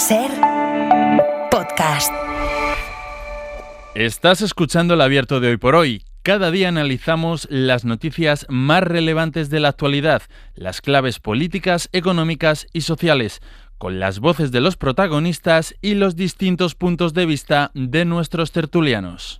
SER Podcast. Estás escuchando El Abierto de Hoy por Hoy. Cada día analizamos las noticias más relevantes de la actualidad, las claves políticas, económicas y sociales, con las voces de los protagonistas y los distintos puntos de vista de nuestros tertulianos.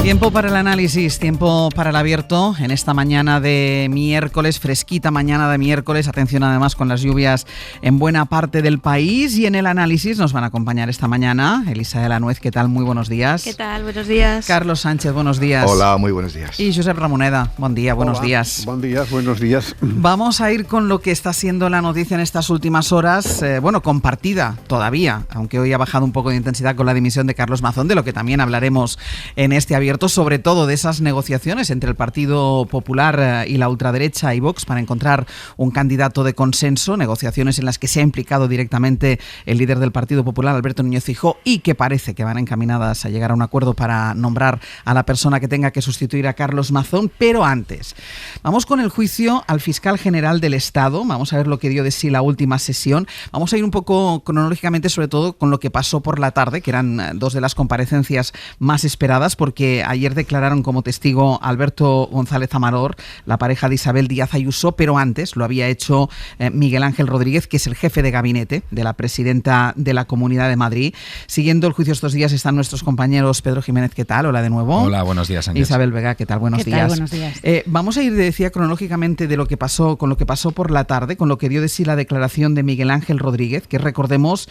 Tiempo para el análisis, tiempo para el abierto en esta mañana de miércoles, fresquita mañana de miércoles. Atención además con las lluvias en buena parte del país. Y en el análisis nos van a acompañar esta mañana Elisa de la Nuez. ¿Qué tal? Muy buenos días. ¿Qué tal? Buenos días. Carlos Sánchez, buenos días. Hola, muy buenos días. Y Josep Ramoneda, buen día, buenos días. Buen día, buenos días. Vamos a ir con lo que está siendo la noticia en estas últimas horas, compartida todavía, aunque hoy ha bajado un poco de intensidad con la dimisión de Carlos Mazón, de lo que también hablaremos en este abierto, sobre todo de esas negociaciones entre el Partido Popular y la ultraderecha y Vox para encontrar un candidato de consenso, negociaciones en las que se ha implicado directamente el líder del Partido Popular, Alberto Núñez Feijóo, y que parece que van encaminadas a llegar a un acuerdo para nombrar a la persona que tenga que sustituir a Carlos Mazón. Pero antes, vamos con el juicio al fiscal general del Estado. Vamos a ver lo que dio de sí la última sesión. Vamos a ir un poco cronológicamente, sobre todo con lo que pasó por la tarde, que eran dos de las comparecencias más esperadas, porque ayer declararon como testigo Alberto González Amador, la pareja de Isabel Díaz Ayuso, pero antes lo había hecho Miguel Ángel Rodríguez, que es el jefe de gabinete de la presidenta de la Comunidad de Madrid. Siguiendo el juicio estos días están nuestros compañeros Pedro Jiménez, ¿qué tal? Hola de nuevo. Hola, buenos días, Ángel. Isabel Vega, ¿qué tal? Buenos días. ¿Qué tal? Buenos días. Vamos a ir, decía, cronológicamente de lo que pasó, con lo que pasó por la tarde, con lo que dio de sí la declaración de Miguel Ángel Rodríguez, que recordemos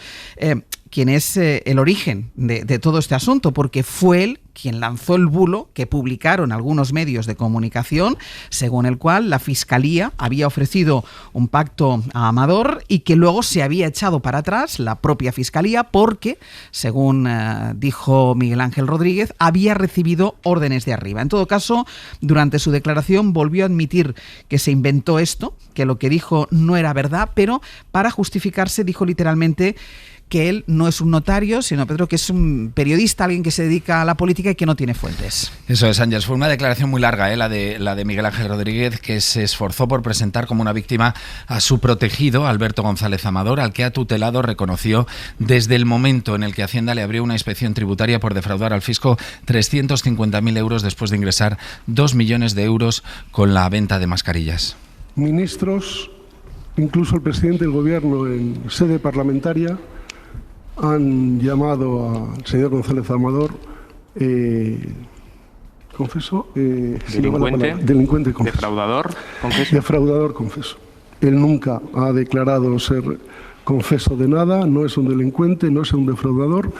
quién es el origen de todo este asunto, porque fue él quien lanzó el bulo que publicaron algunos medios de comunicación, según el cual la Fiscalía había ofrecido un pacto a Amador y que luego se había echado para atrás la propia Fiscalía porque, según dijo Miguel Ángel Rodríguez, había recibido órdenes de arriba. En todo caso, durante su declaración volvió a admitir que se inventó esto, que lo que dijo no era verdad, pero para justificarse dijo literalmente que él no es un notario, sino, Pedro, que es un periodista, alguien que se dedica a la política y que no tiene fuentes. Eso es, Ángel. Fue una declaración muy larga, la de Miguel Ángel Rodríguez, que se esforzó por presentar como una víctima a su protegido, Alberto González Amador, al que ha tutelado, reconoció desde el momento en el que Hacienda le abrió una inspección tributaria por defraudar al fisco 350.000 euros después de ingresar 2 millones de euros con la venta de mascarillas. Ministros, incluso el presidente del Gobierno en sede parlamentaria, han llamado al señor González Amador delincuente, confeso. Defraudador, confeso. Él nunca ha declarado ser confeso de nada, no es un delincuente, no es un defraudador,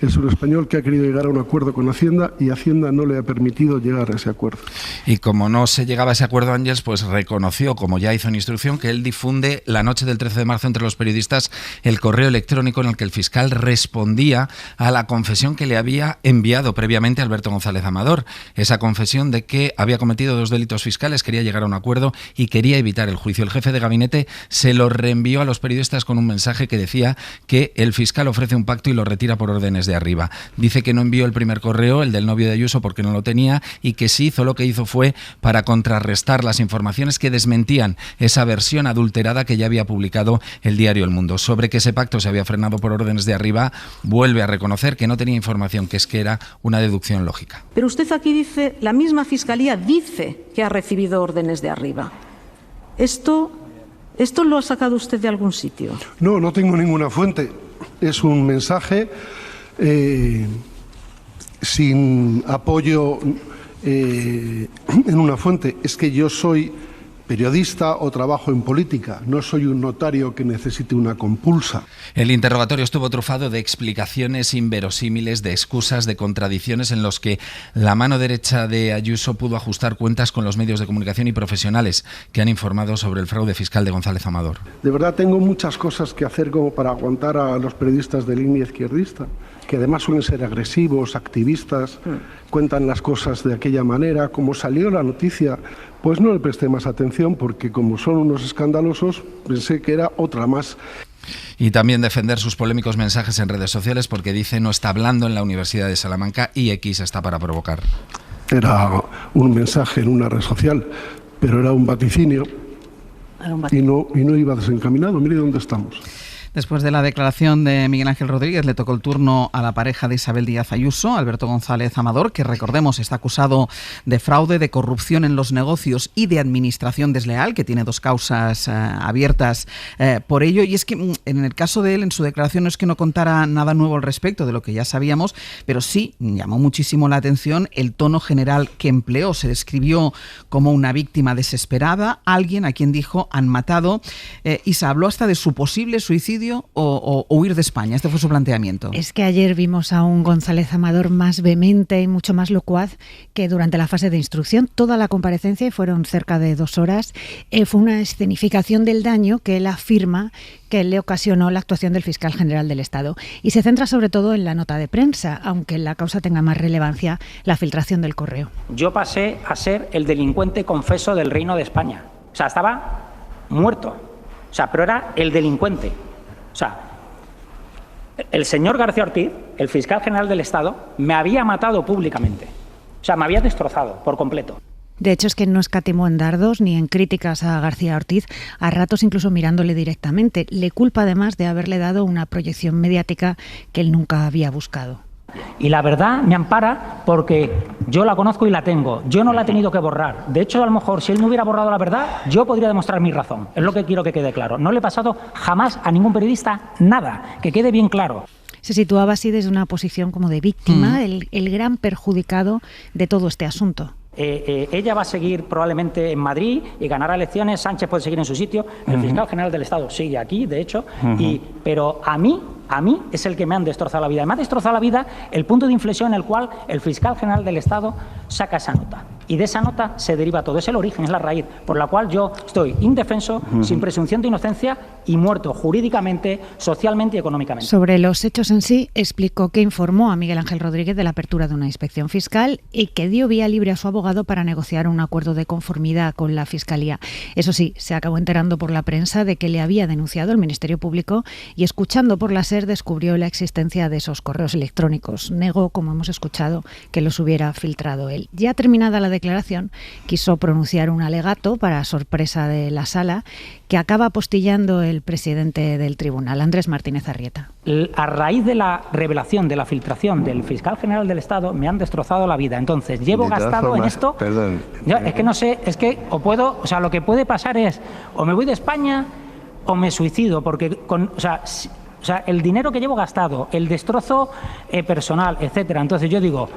es un español que ha querido llegar a un acuerdo con Hacienda y Hacienda no le ha permitido llegar a ese acuerdo. Y como no se llegaba a ese acuerdo, Ángels, pues reconoció, como ya hizo en instrucción, que él difunde la noche del 13 de marzo entre los periodistas el correo electrónico en el que el fiscal respondía a la confesión que le había enviado previamente Alberto González Amador. Esa confesión de que había cometido 2 delitos fiscales, quería llegar a un acuerdo y quería evitar el juicio. El jefe de gabinete se lo reenvió a los periodistas con un mensaje que decía que el fiscal ofrece un pacto y lo retira por órdenes de arriba. Dice que no envió el primer correo, el del novio de Ayuso, porque no lo tenía, y que sí hizo lo que hizo fue para contrarrestar las informaciones que desmentían esa versión adulterada que ya había publicado el diario El Mundo. Sobre que ese pacto se había frenado por órdenes de arriba, vuelve a reconocer que no tenía información, que es que era una deducción lógica. Pero usted aquí dice, la misma Fiscalía dice que ha recibido órdenes de arriba. ¿Esto lo ha sacado usted de algún sitio? No tengo ninguna fuente. Es un mensaje sin apoyo en una fuente. Es que yo soy periodista o trabajo en política, no soy un notario que necesite una compulsa. El interrogatorio estuvo trufado de explicaciones inverosímiles, de excusas, de contradicciones en los que la mano derecha de Ayuso pudo ajustar cuentas con los medios de comunicación y profesionales que han informado sobre el fraude fiscal de González Amador. De verdad tengo muchas cosas que hacer como para aguantar a los periodistas de línea izquierdista, que además suelen ser agresivos, activistas, cuentan las cosas de aquella manera. Como salió la noticia, pues no le presté más atención porque como son unos escandalosos, pensé que era otra más. Y también defender sus polémicos mensajes en redes sociales porque dice no está hablando en la Universidad de Salamanca y X está para provocar. Era un mensaje en una red social, pero era un vaticinio y no iba desencaminado. Mire dónde estamos. Después de la declaración de Miguel Ángel Rodríguez, le tocó el turno a la pareja de Isabel Díaz Ayuso, Alberto González Amador, que recordemos está acusado de fraude, de corrupción en los negocios y de administración desleal, que tiene 2 causas abiertas por ello. Y es que en el caso de él, en su declaración, no es que no contara nada nuevo al respecto de lo que ya sabíamos, pero sí llamó muchísimo la atención el tono general que empleó. Se describió como una víctima desesperada, alguien a quien dijo han matado, y se habló hasta de su posible suicidio o huir de España. Este fue su planteamiento. Es que ayer vimos a un González Amador más vehemente y mucho más locuaz que durante la fase de instrucción. Toda la comparecencia, y fueron cerca de 2 horas, fue una escenificación del daño que él afirma que le ocasionó la actuación del fiscal general del Estado. Y se centra sobre todo en la nota de prensa, aunque la causa tenga más relevancia la filtración del correo. Yo pasé a ser el delincuente confeso del Reino de España. O sea, estaba muerto. O sea, pero era el delincuente. O sea, el señor García Ortiz, el fiscal general del Estado, me había matado públicamente. O sea, me había destrozado por completo. De hecho, es que no escatimó en dardos ni en críticas a García Ortiz, a ratos incluso mirándole directamente. Le culpa además de haberle dado una proyección mediática que él nunca había buscado. Y la verdad me ampara porque yo la conozco y la tengo. Yo no la he tenido que borrar. De hecho, a lo mejor, si él no hubiera borrado la verdad, yo podría demostrar mi razón. Es lo que quiero que quede claro. No le he pasado jamás a ningún periodista nada. Que quede bien claro. Se situaba así desde una posición como de víctima, el gran perjudicado de todo este asunto. Ella va a seguir probablemente en Madrid y ganará elecciones. Sánchez puede seguir en su sitio. El fiscal general del Estado sigue aquí, de hecho. Pero a mí es el que me han destrozado la vida. Y me ha destrozado la vida el punto de inflexión en el cual el fiscal general del Estado saca esa nota. Y de esa nota se deriva todo. Es el origen, es la raíz, por la cual yo estoy indefenso, sin presunción de inocencia y muerto jurídicamente, socialmente y económicamente. Sobre los hechos en sí, explicó que informó a Miguel Ángel Rodríguez de la apertura de una inspección fiscal y que dio vía libre a su abogado para negociar un acuerdo de conformidad con la Fiscalía. Eso sí, se acabó enterando por la prensa de que le había denunciado el Ministerio Público y, escuchando por la SER, descubrió la existencia de esos correos electrónicos. Negó, como hemos escuchado, que los hubiera filtrado él. Ya terminada la declaración, quiso pronunciar un alegato, para sorpresa de la sala, que acaba apostillando el presidente del tribunal, Andrés Martínez Arrieta. A raíz de la revelación, de la filtración del fiscal general del Estado, me han destrozado la vida. Entonces, llevo gastado en esto... Perdón. Es que no sé, es que lo que puede pasar es, o me voy de España o me suicido, porque el dinero que llevo gastado, el destrozo personal, etcétera. Entonces yo digo,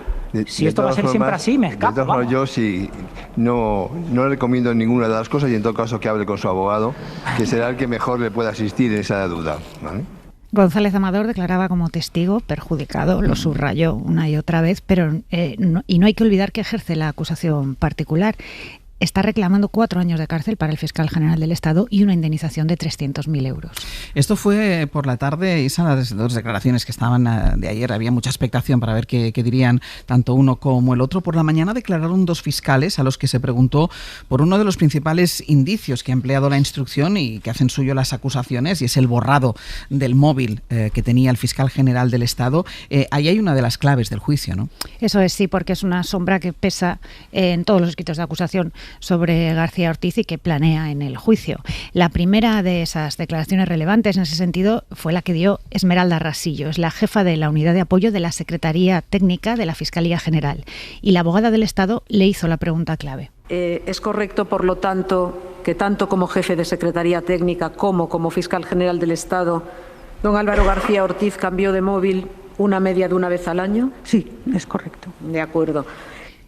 si esto va a ser siempre así, me escapo. De todas formas, yo sí no le recomiendo ninguna de las cosas, y en todo caso que hable con su abogado, que será el que mejor le pueda asistir en esa duda, ¿vale? González Amador declaraba como testigo perjudicado, lo subrayó una y otra vez, pero no hay que olvidar que ejerce la acusación particular. Está reclamando 4 años de cárcel para el fiscal general del Estado y una indemnización de 300.000 euros. Esto fue por la tarde, Isa, las 2 declaraciones que estaban de ayer. Había mucha expectación para ver qué dirían tanto uno como el otro. Por la mañana declararon 2 fiscales a los que se preguntó por uno de los principales indicios que ha empleado la instrucción y que hacen suyo las acusaciones, y es el borrado del móvil que tenía el fiscal general del Estado. Ahí hay una de las claves del juicio, ¿no? Eso es, sí, porque es una sombra que pesa en todos los escritos de acusación sobre García Ortiz y que planea en el juicio. La primera de esas declaraciones relevantes en ese sentido fue la que dio Esmeralda Rasillo, es la jefa de la unidad de apoyo de la Secretaría Técnica de la Fiscalía General, y la abogada del Estado le hizo la pregunta clave. Es correcto, por lo tanto, que tanto como jefe de Secretaría Técnica como fiscal general del Estado, don Álvaro García Ortiz cambió de móvil una media de una vez al año. Sí, es correcto. De acuerdo.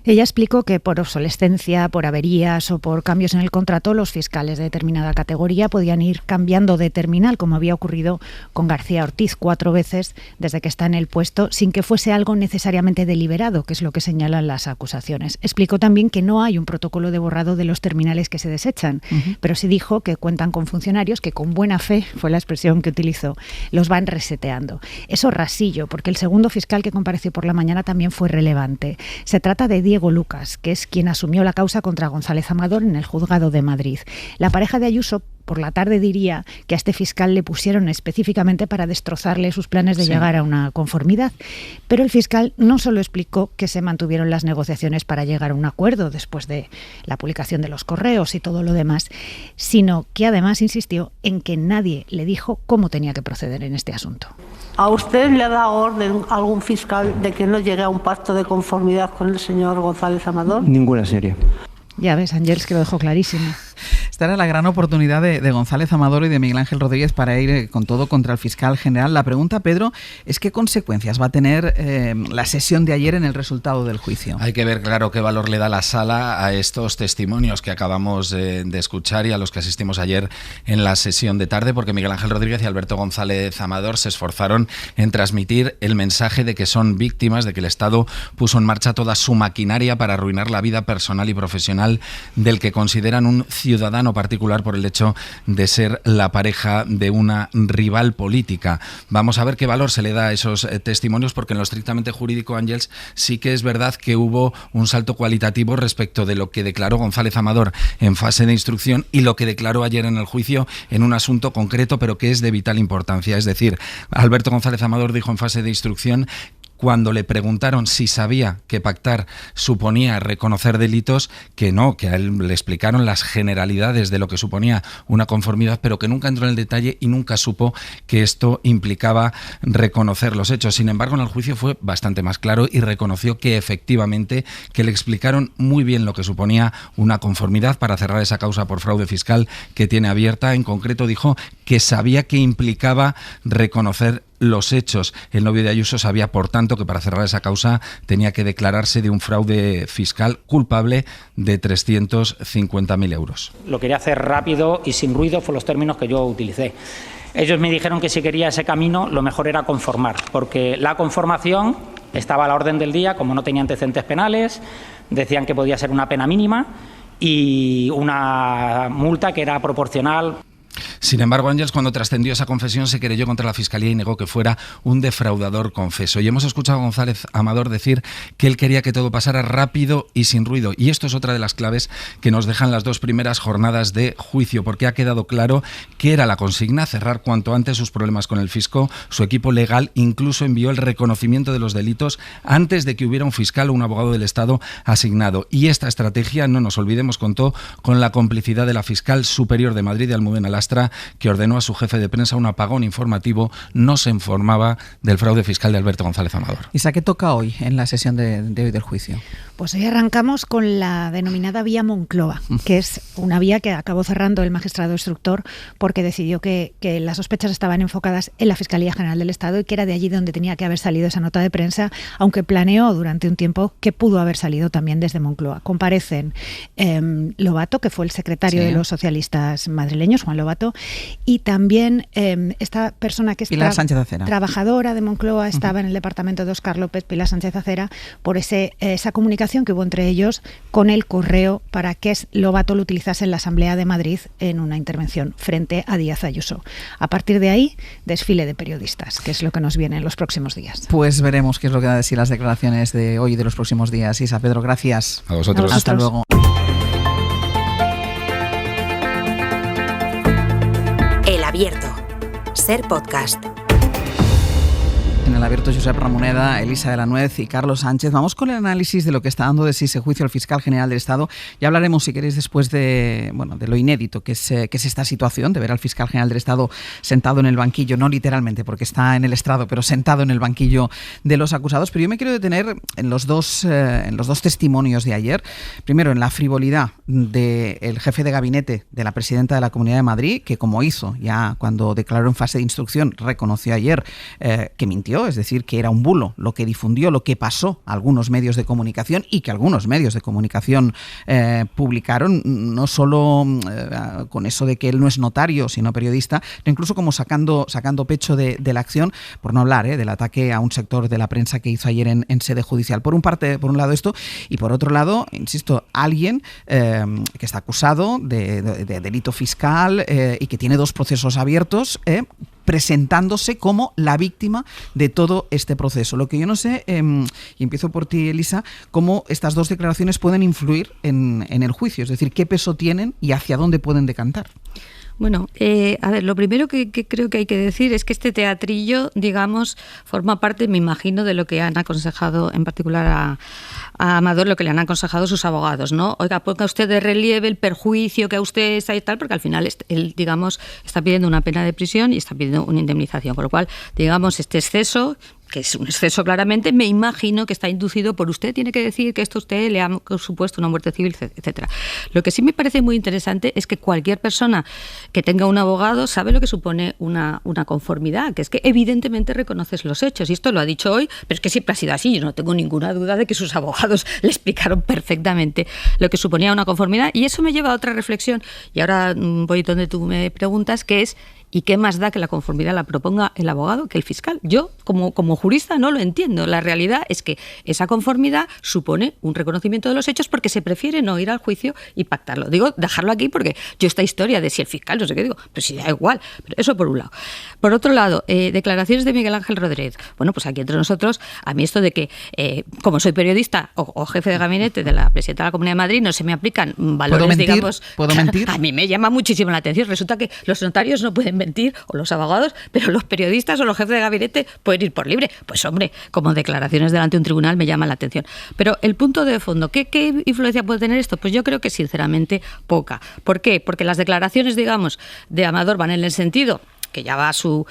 Ella explicó que por obsolescencia, por averías o por cambios en el contrato, los fiscales de determinada categoría podían ir cambiando de terminal, como había ocurrido con García Ortiz 4 veces desde que está en el puesto, sin que fuese algo necesariamente deliberado, que es lo que señalan las acusaciones. Explicó también que no hay un protocolo de borrado de los terminales que se desechan, pero sí dijo que cuentan con funcionarios que con buena fe, fue la expresión que utilizó, los van reseteando. Eso Rasillo, porque el segundo fiscal que compareció por la mañana también fue relevante. Se trata de Diego Lucas, que es quien asumió la causa contra González Amador en el juzgado de Madrid. La pareja de Ayuso por la tarde diría que a este fiscal le pusieron específicamente para destrozarle sus planes de llegar a una conformidad. Pero el fiscal no solo explicó que se mantuvieron las negociaciones para llegar a un acuerdo después de la publicación de los correos y todo lo demás, sino que además insistió en que nadie le dijo cómo tenía que proceder en este asunto. ¿A usted le ha dado orden algún fiscal de que no llegue a un pacto de conformidad con el señor González Amador? Ninguna serie. Ya ves, Ángels, que lo dejó clarísimo. Esta era la gran oportunidad de González Amador y de Miguel Ángel Rodríguez para ir con todo contra el fiscal general. La pregunta, Pedro, es ¿qué consecuencias va a tener la sesión de ayer en el resultado del juicio? Hay que ver, claro, qué valor le da la sala a estos testimonios que acabamos de escuchar y a los que asistimos ayer en la sesión de tarde, porque Miguel Ángel Rodríguez y Alberto González Amador se esforzaron en transmitir el mensaje de que son víctimas, de que el Estado puso en marcha toda su maquinaria para arruinar la vida personal y profesional del que consideran un ciudadano particular por el hecho de ser la pareja de una rival política. Vamos a ver qué valor se le da a esos testimonios, porque en lo estrictamente jurídico, Ángels, sí que es verdad que hubo un salto cualitativo respecto de lo que declaró González Amador en fase de instrucción y lo que declaró ayer en el juicio en un asunto concreto, pero que es de vital importancia. Es decir, Alberto González Amador dijo en fase de instrucción, cuando le preguntaron si sabía que pactar suponía reconocer delitos, que no, que a él le explicaron las generalidades de lo que suponía una conformidad, pero que nunca entró en el detalle y nunca supo que esto implicaba reconocer los hechos. Sin embargo, en el juicio fue bastante más claro y reconoció que efectivamente que le explicaron muy bien lo que suponía una conformidad para cerrar esa causa por fraude fiscal que tiene abierta. En concreto dijo que sabía que implicaba reconocer los hechos. El novio de Ayuso sabía, por tanto, que para cerrar esa causa tenía que declararse de un fraude fiscal culpable de 350.000 euros. Lo quería hacer rápido y sin ruido, fue los términos que yo utilicé. Ellos me dijeron que si quería ese camino, lo mejor era conformar, porque la conformación estaba a la orden del día, como no tenía antecedentes penales, decían que podía ser una pena mínima y una multa que era proporcional. Sin embargo, Ángels, cuando trascendió esa confesión, se querelló contra la Fiscalía y negó que fuera un defraudador confeso. Y hemos escuchado a González Amador decir que él quería que todo pasara rápido y sin ruido. Y esto es otra de las claves que nos dejan las dos primeras jornadas de juicio, porque ha quedado claro que era la consigna cerrar cuanto antes sus problemas con el fisco. Su equipo legal incluso envió el reconocimiento de los delitos antes de que hubiera un fiscal o un abogado del Estado asignado. Y esta estrategia, no nos olvidemos, contó con la complicidad de la fiscal superior de Madrid, Almudena Lastra, que ordenó a su jefe de prensa un apagón informativo. No se informaba del fraude fiscal de Alberto González Amador. Isa, ¿qué toca hoy en la sesión de hoy del juicio? Pues hoy arrancamos con la denominada vía Moncloa, que es una vía que acabó cerrando el magistrado instructor porque decidió que las sospechas estaban enfocadas en la Fiscalía General del Estado y que era de allí donde tenía que haber salido esa nota de prensa, aunque planeó durante un tiempo que pudo haber salido también desde Moncloa. Comparecen Lobato, que fue el secretario de los socialistas madrileños, Juan Lobato, y también esta persona que es Pilar Sánchez Acera, trabajadora de Moncloa, estaba en el departamento de Óscar López, Pilar Sánchez Acera, por esa comunicación que hubo entre ellos con el correo para que Lobato lo utilizase en la Asamblea de Madrid en una intervención frente a Díaz Ayuso. A partir de ahí, desfile de periodistas, que es lo que nos viene en los próximos días. Pues veremos qué es lo que da de sí las declaraciones de hoy y de los próximos días. Isa, Pedro, gracias. A vosotros. Hasta luego. El Abierto. Ser podcast. En el Abierto, Josep Ramoneda, Elisa de la Nuez y Carlos Sánchez. Vamos con el análisis de lo que está dando de sí ese juicio al fiscal general del Estado. Ya hablaremos, si queréis, después de lo inédito que es esta situación de ver al fiscal general del Estado sentado en el banquillo, no literalmente porque está en el estrado, pero sentado en el banquillo de los acusados. Pero yo me quiero detener en los dos testimonios de ayer. Primero, en la frivolidad del jefe de gabinete de la presidenta de la Comunidad de Madrid, que como hizo ya cuando declaró en fase de instrucción, reconoció ayer que mintió. Es decir, que era un bulo lo que difundió, lo que pasó a algunos medios de comunicación y que algunos medios de comunicación publicaron, no solo con eso de que él no es notario, sino periodista, sino incluso como sacando pecho de la acción, por no hablar del ataque a un sector de la prensa que hizo ayer en sede judicial. Por un lado esto, y por otro lado, insisto, alguien que está acusado de delito fiscal y que tiene 2 procesos abiertos, presentándose como la víctima de todo este proceso. Lo que yo no sé, y empiezo por ti, Elisa, cómo estas 2 declaraciones pueden influir en el juicio, es decir, qué peso tienen y hacia dónde pueden decantar. Bueno, a ver, lo primero que creo que hay que decir es que este teatrillo, digamos, forma parte, me imagino, de lo que han aconsejado en particular a Amador, lo que le han aconsejado sus abogados, ¿no? Oiga, ponga usted de relieve el perjuicio que a usted está y tal, porque al final él, digamos, está pidiendo una pena de prisión y está pidiendo una indemnización, por lo cual, digamos, este exceso, que es un exceso claramente, me imagino que está inducido por usted tiene que decir que esto a usted le ha supuesto una muerte civil, etcétera. Lo que sí me parece muy interesante es que cualquier persona que tenga un abogado sabe lo que supone una conformidad, que es que evidentemente reconoces los hechos, y esto lo ha dicho hoy, pero es que siempre ha sido así, yo no tengo ninguna duda de que sus abogados le explicaron perfectamente lo que suponía una conformidad, y eso me lleva a otra reflexión, y ahora voy donde tú me preguntas, que es ¿y qué más da que la conformidad la proponga el abogado que el fiscal? Yo, como jurista, no lo entiendo. La realidad es que esa conformidad supone un reconocimiento de los hechos porque se prefiere no ir al juicio y pactarlo. Digo, dejarlo aquí porque yo esta historia de si el fiscal, no sé qué digo, pero si da igual. Pero eso por un lado. Por otro lado, declaraciones de Miguel Ángel Rodríguez. Bueno, pues aquí entre nosotros, a mí esto de que, como soy periodista o jefe de gabinete de la presidenta de la Comunidad de Madrid, no se me aplican valores, digamos... ¿Puedo mentir? A mí me llama muchísimo la atención. Resulta que los notarios no pueden mentir, o los abogados, pero los periodistas o los jefes de gabinete pueden ir por libre. Pues hombre, como declaraciones delante de un tribunal me llama la atención. Pero el punto de fondo, ¿qué influencia puede tener esto? Pues yo creo que sinceramente poca. ¿Por qué? Porque las declaraciones, digamos, de Amador van en el sentido que ya va su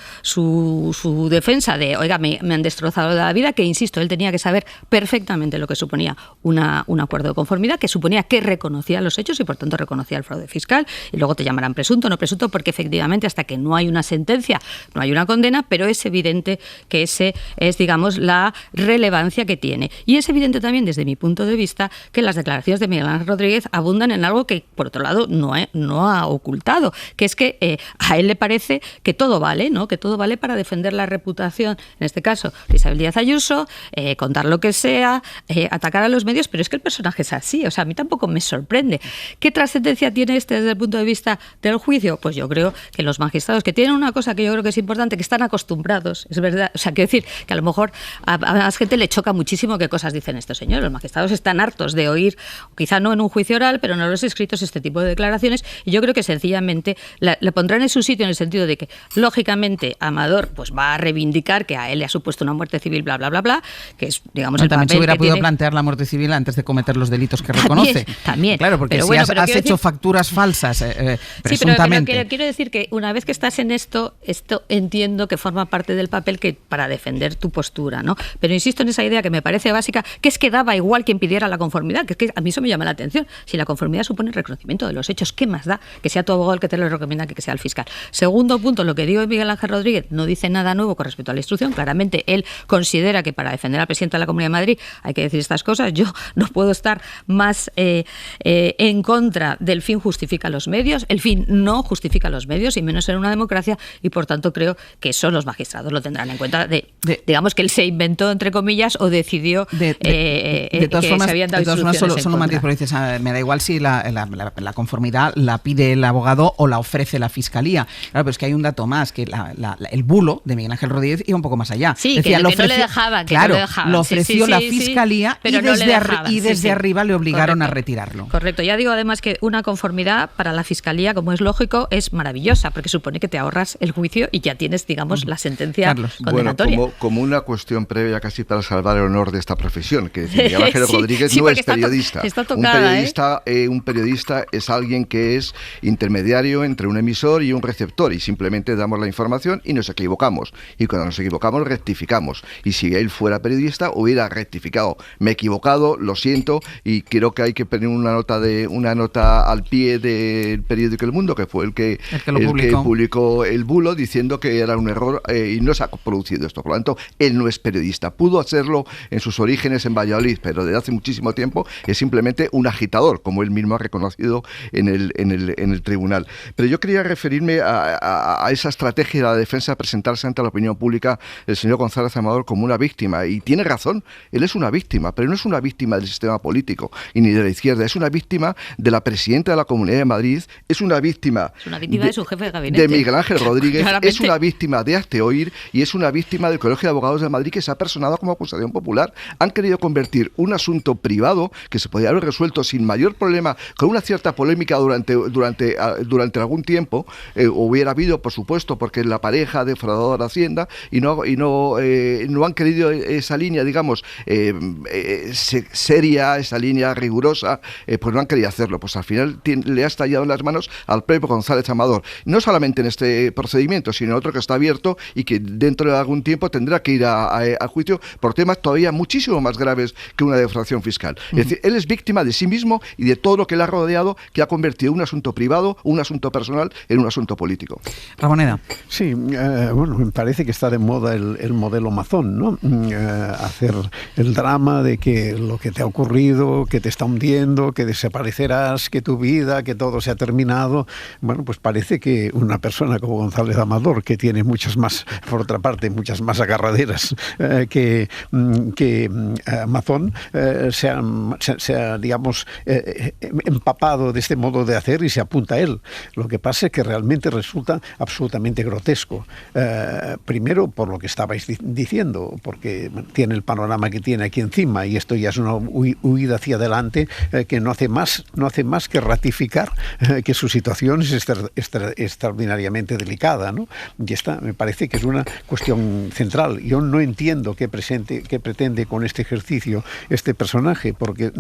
defensa de, oiga, me han destrozado la vida, que insisto, él tenía que saber perfectamente lo que suponía un acuerdo de conformidad, que suponía que reconocía los hechos y por tanto reconocía el fraude fiscal, y luego te llamarán presunto, no presunto, porque efectivamente hasta que no hay una sentencia, no hay una condena, pero es evidente que ese es, digamos, la relevancia que tiene. Y es evidente también, desde mi punto de vista, que las declaraciones de Miguel Ángel Rodríguez abundan en algo que, por otro lado, no ha ocultado, que es que a él le parece que todo vale, ¿no? Que todo vale para defender la reputación, en este caso, de Isabel Díaz Ayuso, contar lo que sea, atacar a los medios, pero es que el personaje es así, o sea, a mí tampoco me sorprende. ¿Qué trascendencia tiene desde el punto de vista del juicio? Pues yo creo que los magistrados, que tienen una cosa que yo creo que es importante, que están acostumbrados, es verdad, o sea, quiero decir que a lo mejor a más gente le choca muchísimo qué cosas dicen estos señores. Los magistrados están hartos de oír, quizá no en un juicio oral, pero en los escritos, este tipo de declaraciones, y yo creo que sencillamente le pondrán en su sitio en el sentido de que lógicamente Amador pues va a reivindicar que a él le ha supuesto una muerte civil, bla, bla, bla, bla, que es, digamos, el también papel se hubiera que podido tiene... plantear la muerte civil antes de cometer los delitos que reconoce. También. Claro, porque pero si bueno, has hecho facturas falsas, presuntamente. Sí, pero quiero decir que una vez que estás en esto entiendo que forma parte del papel que para defender tu postura, ¿no? Pero insisto en esa idea que me parece básica, que es que daba igual quien pidiera la conformidad, que es que a mí eso me llama la atención. Si la conformidad supone el reconocimiento de los hechos, ¿qué más da que sea tu abogado el que te lo recomienda que sea el fiscal? Segundo punto, lo que digo de Miguel Ángel Rodríguez no dice nada nuevo con respecto a la instrucción. Claramente él considera que para defender al presidente de la Comunidad de Madrid hay que decir estas cosas. Yo no puedo estar más en contra del fin justifica los medios. El fin no justifica los medios, y menos en una democracia, y por tanto creo que eso los magistrados lo tendrán en cuenta. Digamos que él se inventó, entre comillas, o decidió de todas que formas, se habían dado instrucciones solo un matiz, porque dices, me da igual si la conformidad la pide el abogado o la ofrece la fiscalía. Claro, pero es que hay un dato más, que el bulo de Miguel Ángel Rodríguez iba un poco más allá. Sí, decía, que no le dejaban. Claro, no le dejaban. lo ofreció la fiscalía, pero y desde arriba le obligaron a retirarlo. Correcto. Ya digo además que una conformidad para la fiscalía, como es lógico, es maravillosa, porque supone que te ahorras el juicio y ya tienes, digamos, la sentencia condenatoria. Bueno, como una cuestión previa casi para salvar el honor de esta profesión, que Miguel Ángel Rodríguez no es periodista. Está tocada, un periodista es alguien que es intermediario entre un emisor y un receptor, y simplemente damos la información y nos equivocamos. Y cuando nos equivocamos, rectificamos. Y si él fuera periodista, hubiera rectificado. Me he equivocado, lo siento, y creo que hay que poner una nota al pie del periódico El Mundo, que fue el que publicó el bulo, diciendo que era un error y no se ha producido esto. Por lo tanto, él no es periodista. Pudo hacerlo en sus orígenes en Valladolid, pero desde hace muchísimo tiempo es simplemente un agitador, como él mismo ha reconocido en el tribunal. Pero yo quería referirme a a esa estrategia de la defensa de presentarse ante la opinión pública el señor González Amador como una víctima. Y tiene razón, él es una víctima, pero no es una víctima del sistema político y ni de la izquierda, es una víctima de la presidenta de la Comunidad de Madrid, es una víctima de su jefe de gabinete. De Miguel Ángel Rodríguez, es una víctima de Hazte Oír y es una víctima del Colegio de Abogados de Madrid, que se ha personado como acusación popular. Han querido convertir un asunto privado que se podía haber resuelto sin mayor problema, con una cierta polémica durante algún tiempo, hubiera habido, por supuesto, porque la pareja defraudó a la Hacienda, y no han querido esa línea, digamos, seria, esa línea rigurosa, pues no han querido hacerlo. Pues al final le ha estallado en las manos al propio González Amador, no solamente en este procedimiento, sino en otro que está abierto y que dentro de algún tiempo tendrá que ir a juicio por temas todavía muchísimo más graves que una defraudación fiscal. Es decir, él es víctima de sí mismo y de todo lo que le ha rodeado, que ha convertido un asunto privado, un asunto personal, en un asunto político. Ramoneda. Sí, bueno, me parece que está de moda el modelo Mazón, ¿no? Hacer el drama de que lo que te ha ocurrido, que te está hundiendo, que desaparecerás, que tu vida, que todo se ha terminado. Bueno, pues parece que una persona como González Amador, que tiene muchas más, por otra parte, muchas más agarraderas que Mazón, se ha, digamos, empapado de este modo de hacer y se apunta a él. Lo que pasa es que realmente resulta absolutamente grotesco. Primero, por lo que estabais diciendo, porque tiene el panorama que tiene aquí encima, y esto ya es una huida hacia adelante que no hace más que ratificar que su situación es extraordinariamente delicada, ¿no? Y esta me parece que es una cuestión central. Yo no entiendo qué pretende con este ejercicio este personaje, porque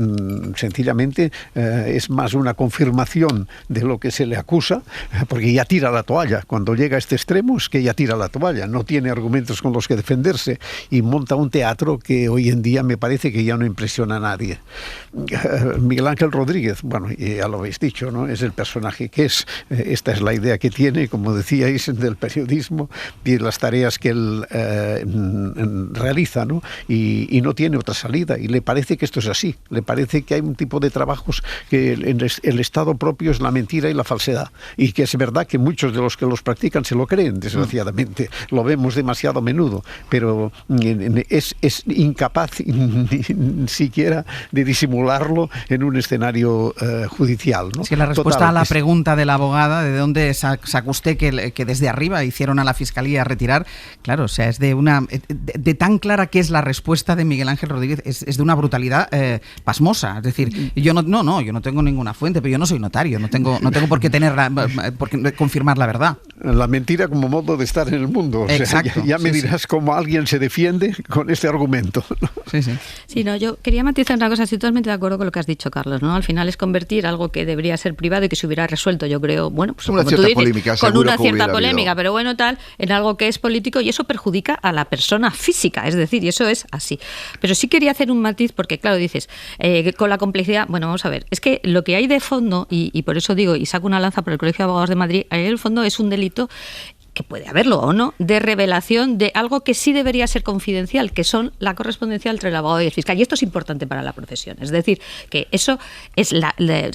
sencillamente es más una confirmación de lo que se le acusa, porque ya tira la toalla. Cuando llega a este extremo es que ya tira la toalla, no tiene argumentos con los que defenderse y monta un teatro que hoy en día me parece que ya no impresiona a nadie. Miguel Ángel Rodríguez, bueno, ya lo habéis dicho, ¿no? Es el personaje que es. Esta es la idea que tiene, como decíais, del periodismo y las tareas que él realiza, ¿no? Y no tiene otra salida, y le parece que esto es así. Le parece que hay un tipo de trabajos que el estado propio es la mentira y la falsedad, y que es verdad que muchos de los que los practican se lo creen, desgraciadamente. Lo vemos demasiado a menudo, pero es incapaz ni siquiera de disimularlo en un escenario judicial, ¿no? Es que la respuesta a la pregunta de la abogada, ¿de dónde sacó usted que desde arriba hicieron a la Fiscalía retirar? Claro, o sea, es de tan clara que es la respuesta de Miguel Ángel Rodríguez, es de una brutalidad pasmosa. Es decir, yo no tengo ninguna fuente, pero yo no soy notario, no tengo por qué confirmar la verdad. La mentira como modo de estar en el mundo. O Exacto. Sea, ya me dirás cómo alguien se defiende con este argumento. Sí, no, yo quería matizar una cosa, estoy totalmente de acuerdo con lo que has dicho, Carlos, ¿no? Al final es convertir algo que debería ser privado y que se hubiera resuelto, yo creo, bueno, pues una como tú dices, polémica, con una cierta polémica, pero bueno, tal, en algo que es político, y eso perjudica a la persona física, es decir, y eso es así. Pero sí quería hacer un matiz, porque claro, dices, con la complejidad, bueno, vamos a ver, es que lo que hay de fondo, y por eso digo, y saco una lanza por el Colegio de Abogados de Madrid, ahí en el fondo es un delito que puede haberlo o no, de revelación de algo que sí debería ser confidencial, que son la correspondencia entre el abogado y el fiscal. Y esto es importante para la profesión. Es decir, que eso es,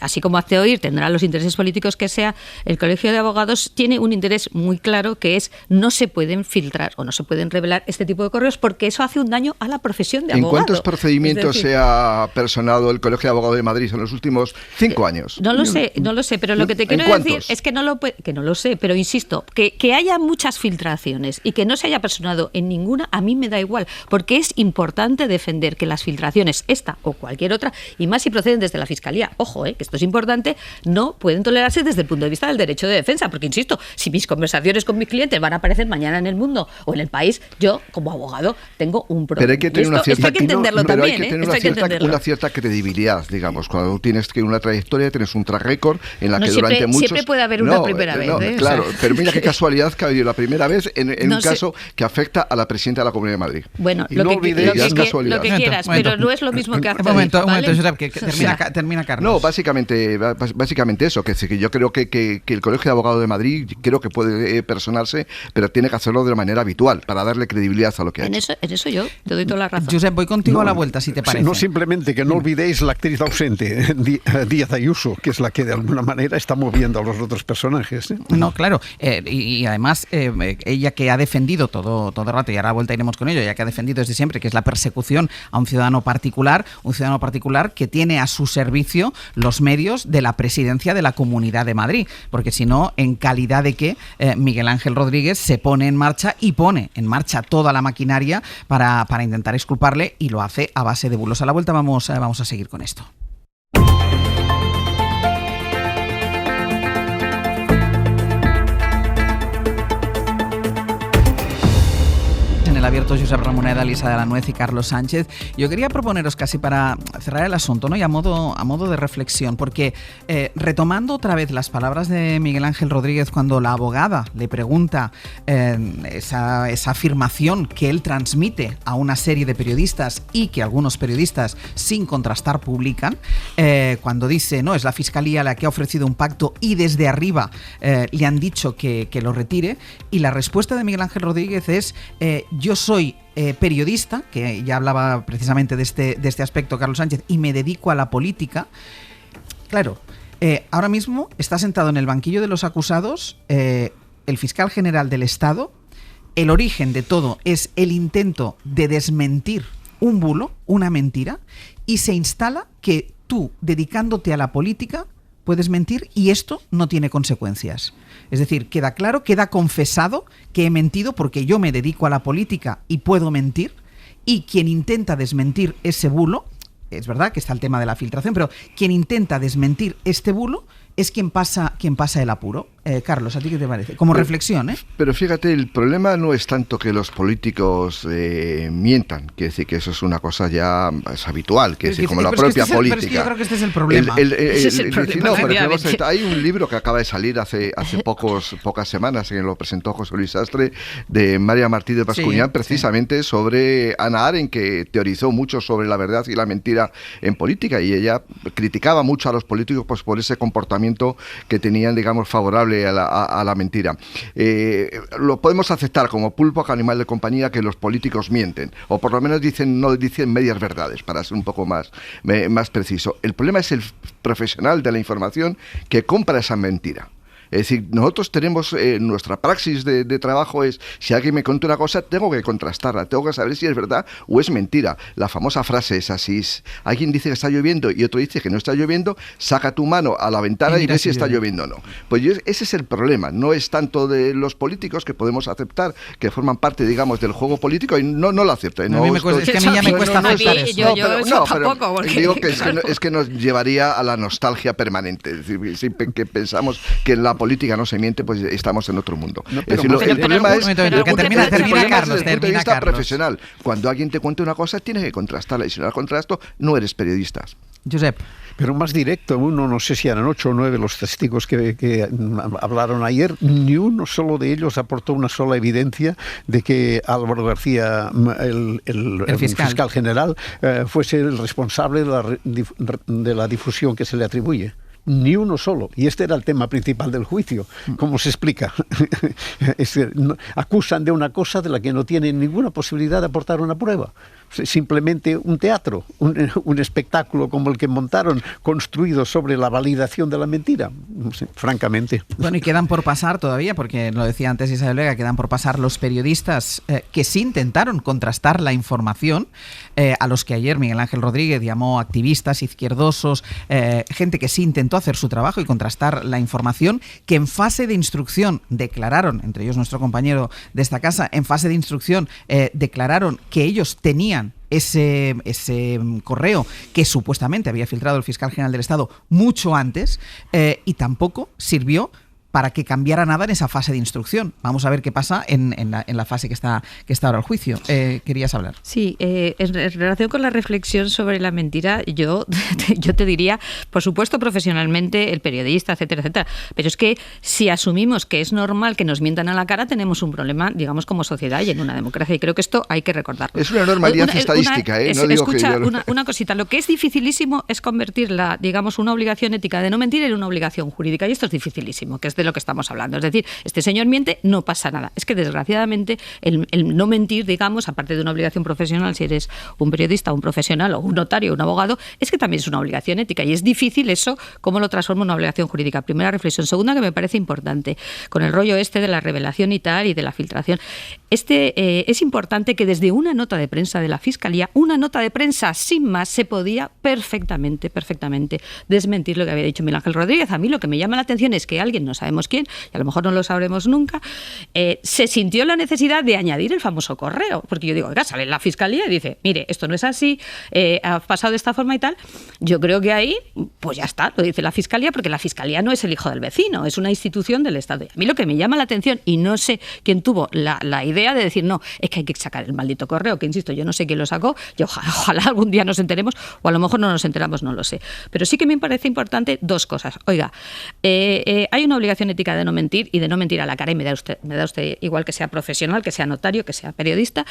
así como Hazte Oír tendrá los intereses políticos que sea, el Colegio de Abogados tiene un interés muy claro, que es no se pueden filtrar o no se pueden revelar este tipo de correos, porque eso hace un daño a la profesión de abogado. ¿En cuántos procedimientos se ha personado el Colegio de Abogados de Madrid en los últimos 5 años? No lo sé, pero lo que te quiero decir es que no lo sé, pero insisto, que haya muchas filtraciones y que no se haya personado en ninguna, a mí me da igual, porque es importante defender que las filtraciones, esta o cualquier otra, y más si proceden desde la Fiscalía, ojo, que esto es importante, no pueden tolerarse desde el punto de vista del derecho de defensa, porque insisto, si mis conversaciones con mis clientes van a aparecer mañana en El Mundo o en El País, yo como abogado tengo un problema. Pero hay que tener una cierta, una cierta credibilidad, digamos, cuando tú tienes que una trayectoria, tienes un track record en la que durante muchos... Siempre puede haber una primera vez. Claro, pero mira qué casualidad que ha habido la primera vez en un caso que afecta a la presidenta de la Comunidad de Madrid. Bueno, lo que quieras, pero no es lo mismo que hacer. Un momento, Josep, que termina Carlos. No, básicamente eso, que yo creo que el Colegio de Abogados de Madrid creo que puede personarse, pero tiene que hacerlo de la manera habitual, para darle credibilidad a lo que ha hecho. En eso yo te doy toda la razón. Josep, voy contigo a la vuelta, si te parece. No, simplemente que no olvidéis la actriz ausente, Díaz Ayuso, que es la que de alguna manera está moviendo a los otros personajes. No, claro, y además además ella que ha defendido todo el rato, y ahora a la vuelta iremos con ello, ella que ha defendido desde siempre, que es la persecución a un ciudadano particular que tiene a su servicio los medios de la presidencia de la Comunidad de Madrid, porque si no, ¿en calidad de qué Miguel Ángel Rodríguez se pone en marcha toda la maquinaria para intentar exculparle, y lo hace a base de bulos? A la vuelta vamos a seguir con esto. Abierto Josep Ramoneda, Elisa de la Nuez y Carlos Sánchez. Yo quería proponeros, casi para cerrar el asunto, ¿no? Y a modo de reflexión, porque retomando otra vez las palabras de Miguel Ángel Rodríguez cuando la abogada le pregunta esa afirmación que él transmite a una serie de periodistas y que algunos periodistas sin contrastar publican, cuando dice, no, es la Fiscalía la que ha ofrecido un pacto y desde arriba le han dicho que lo retire, y la respuesta de Miguel Ángel Rodríguez es, yo soy periodista, que ya hablaba precisamente de este aspecto Carlos Sánchez, y me dedico a la política. Claro, ahora mismo está sentado en el banquillo de los acusados el fiscal general del Estado. El origen de todo es el intento de desmentir un bulo, una mentira, y se instala que tú, dedicándote a la política, puedes mentir y esto no tiene consecuencias. Es decir, queda claro, queda confesado que he mentido porque yo me dedico a la política y puedo mentir, y quien intenta desmentir ese bulo, es verdad que está el tema de la filtración, pero quien intenta desmentir este bulo es quien pasa el apuro. Carlos, ¿a ti qué te parece? Como reflexión, ¿eh? Pero fíjate, el problema no es tanto que los políticos mientan, quiere decir que eso es una cosa ya habitual, que es decir, como la propia política. Pero es que yo creo que este es el problema. Ese es el problema. No, pero hay un libro que acaba de salir hace pocas semanas, que lo presentó José Luis Sastre, de María Martí de Bascuñán, precisamente sobre Hannah Arendt, que teorizó mucho sobre la verdad y la mentira en política, y ella criticaba mucho a los políticos pues por ese comportamiento que tenían, digamos, favorable a la mentira. Lo podemos aceptar como pulpo, animal de compañía, que los políticos mienten, o por lo menos no dicen medias verdades, para ser un poco más preciso. El problema es el profesional de la información que compra esa mentira. Es decir, nosotros tenemos nuestra praxis de trabajo es, si alguien me cuenta una cosa, tengo que contrastarla, tengo que saber si es verdad o es mentira. La famosa frase es así, alguien dice que está lloviendo y otro dice que no está lloviendo, saca tu mano a la ventana y ve si está lloviendo o no. Pues ese es el problema, no es tanto de los políticos, que podemos aceptar que forman parte, digamos, del juego político, y no lo acepto. A mí ya me cuesta aceptar eso. Tampoco. Digo que es que nos llevaría a la nostalgia permanente. Es decir, siempre que pensamos que en la política no se miente, pues estamos en otro mundo. El problema es desde el punto de vista profesional. Cuando alguien te cuenta una cosa, tienes que contrastarla, y si no la contrasto, no eres periodista. Josep. Pero más directo, no sé si eran 8 o 9 los testigos que hablaron ayer, ni uno solo de ellos aportó una sola evidencia de que Álvaro García, el fiscal general, fuese el responsable de la difusión que se le atribuye. Ni uno solo. Y este era el tema principal del juicio. ¿Cómo se explica? Acusan de una cosa de la que no tienen ninguna posibilidad de aportar una prueba. Simplemente un teatro, un espectáculo como el que montaron, construido sobre la validación de la mentira. No sé, francamente. Bueno, y quedan por pasar todavía, porque lo decía antes Isabel Vega, quedan por pasar los periodistas que sí intentaron contrastar la información, a los que ayer Miguel Ángel Rodríguez llamó activistas, izquierdosos, gente que sí intentó hacer su trabajo y contrastar la información, que en fase de instrucción declararon, entre ellos nuestro compañero de esta casa, en fase de instrucción declararon que ellos tenían ese correo que supuestamente había filtrado el fiscal general del Estado mucho antes, y tampoco sirvió para que cambiara nada en esa fase de instrucción. Vamos a ver qué pasa en la fase que está ahora el juicio. ¿Querías hablar? Sí, en relación con la reflexión sobre la mentira, yo te diría, por supuesto, profesionalmente, el periodista, etcétera, etcétera, pero es que si asumimos que es normal que nos mientan a la cara, tenemos un problema, digamos, como sociedad y en una democracia, y creo que esto hay que recordarlo. Es una normalidad estadística, no digo escucha, que yo... una cosita, lo que es dificilísimo es convertirla, digamos, una obligación ética de no mentir en una obligación jurídica, y esto es dificilísimo, que es de lo que estamos hablando. Es decir, este señor miente, no pasa nada. Es que desgraciadamente el no mentir, digamos, aparte de una obligación profesional, si eres un periodista, un profesional o un notario o un abogado, es que también es una obligación ética y es difícil eso, cómo lo transforma en una obligación jurídica. Primera reflexión. Segunda, que me parece importante, con el rollo de la revelación y tal y de la filtración. Es importante que desde una nota de prensa de la Fiscalía, una nota de prensa sin más, se podía perfectamente desmentir lo que había dicho Miguel Ángel Rodríguez. A mí lo que me llama la atención es que alguien, no sabemos quién, y a lo mejor no lo sabremos nunca, se sintió la necesidad de añadir el famoso correo. Porque yo digo, oiga, sale la Fiscalía y dice, mire, esto no es así, ha pasado de esta forma y tal. Yo creo que ahí, pues ya está, lo dice la Fiscalía, porque la Fiscalía no es el hijo del vecino, es una institución del Estado. Y a mí lo que me llama la atención, y no sé quién tuvo la idea de decir, no, es que hay que sacar el maldito correo, que insisto, yo no sé quién lo sacó, y ojalá algún día nos enteremos, o a lo mejor no nos enteramos, no lo sé. Pero sí que me parece importante dos cosas. Oiga, hay una obligación ética de no mentir, y de no mentir a la cara, y me da usted igual que sea profesional, que sea notario, que sea periodista,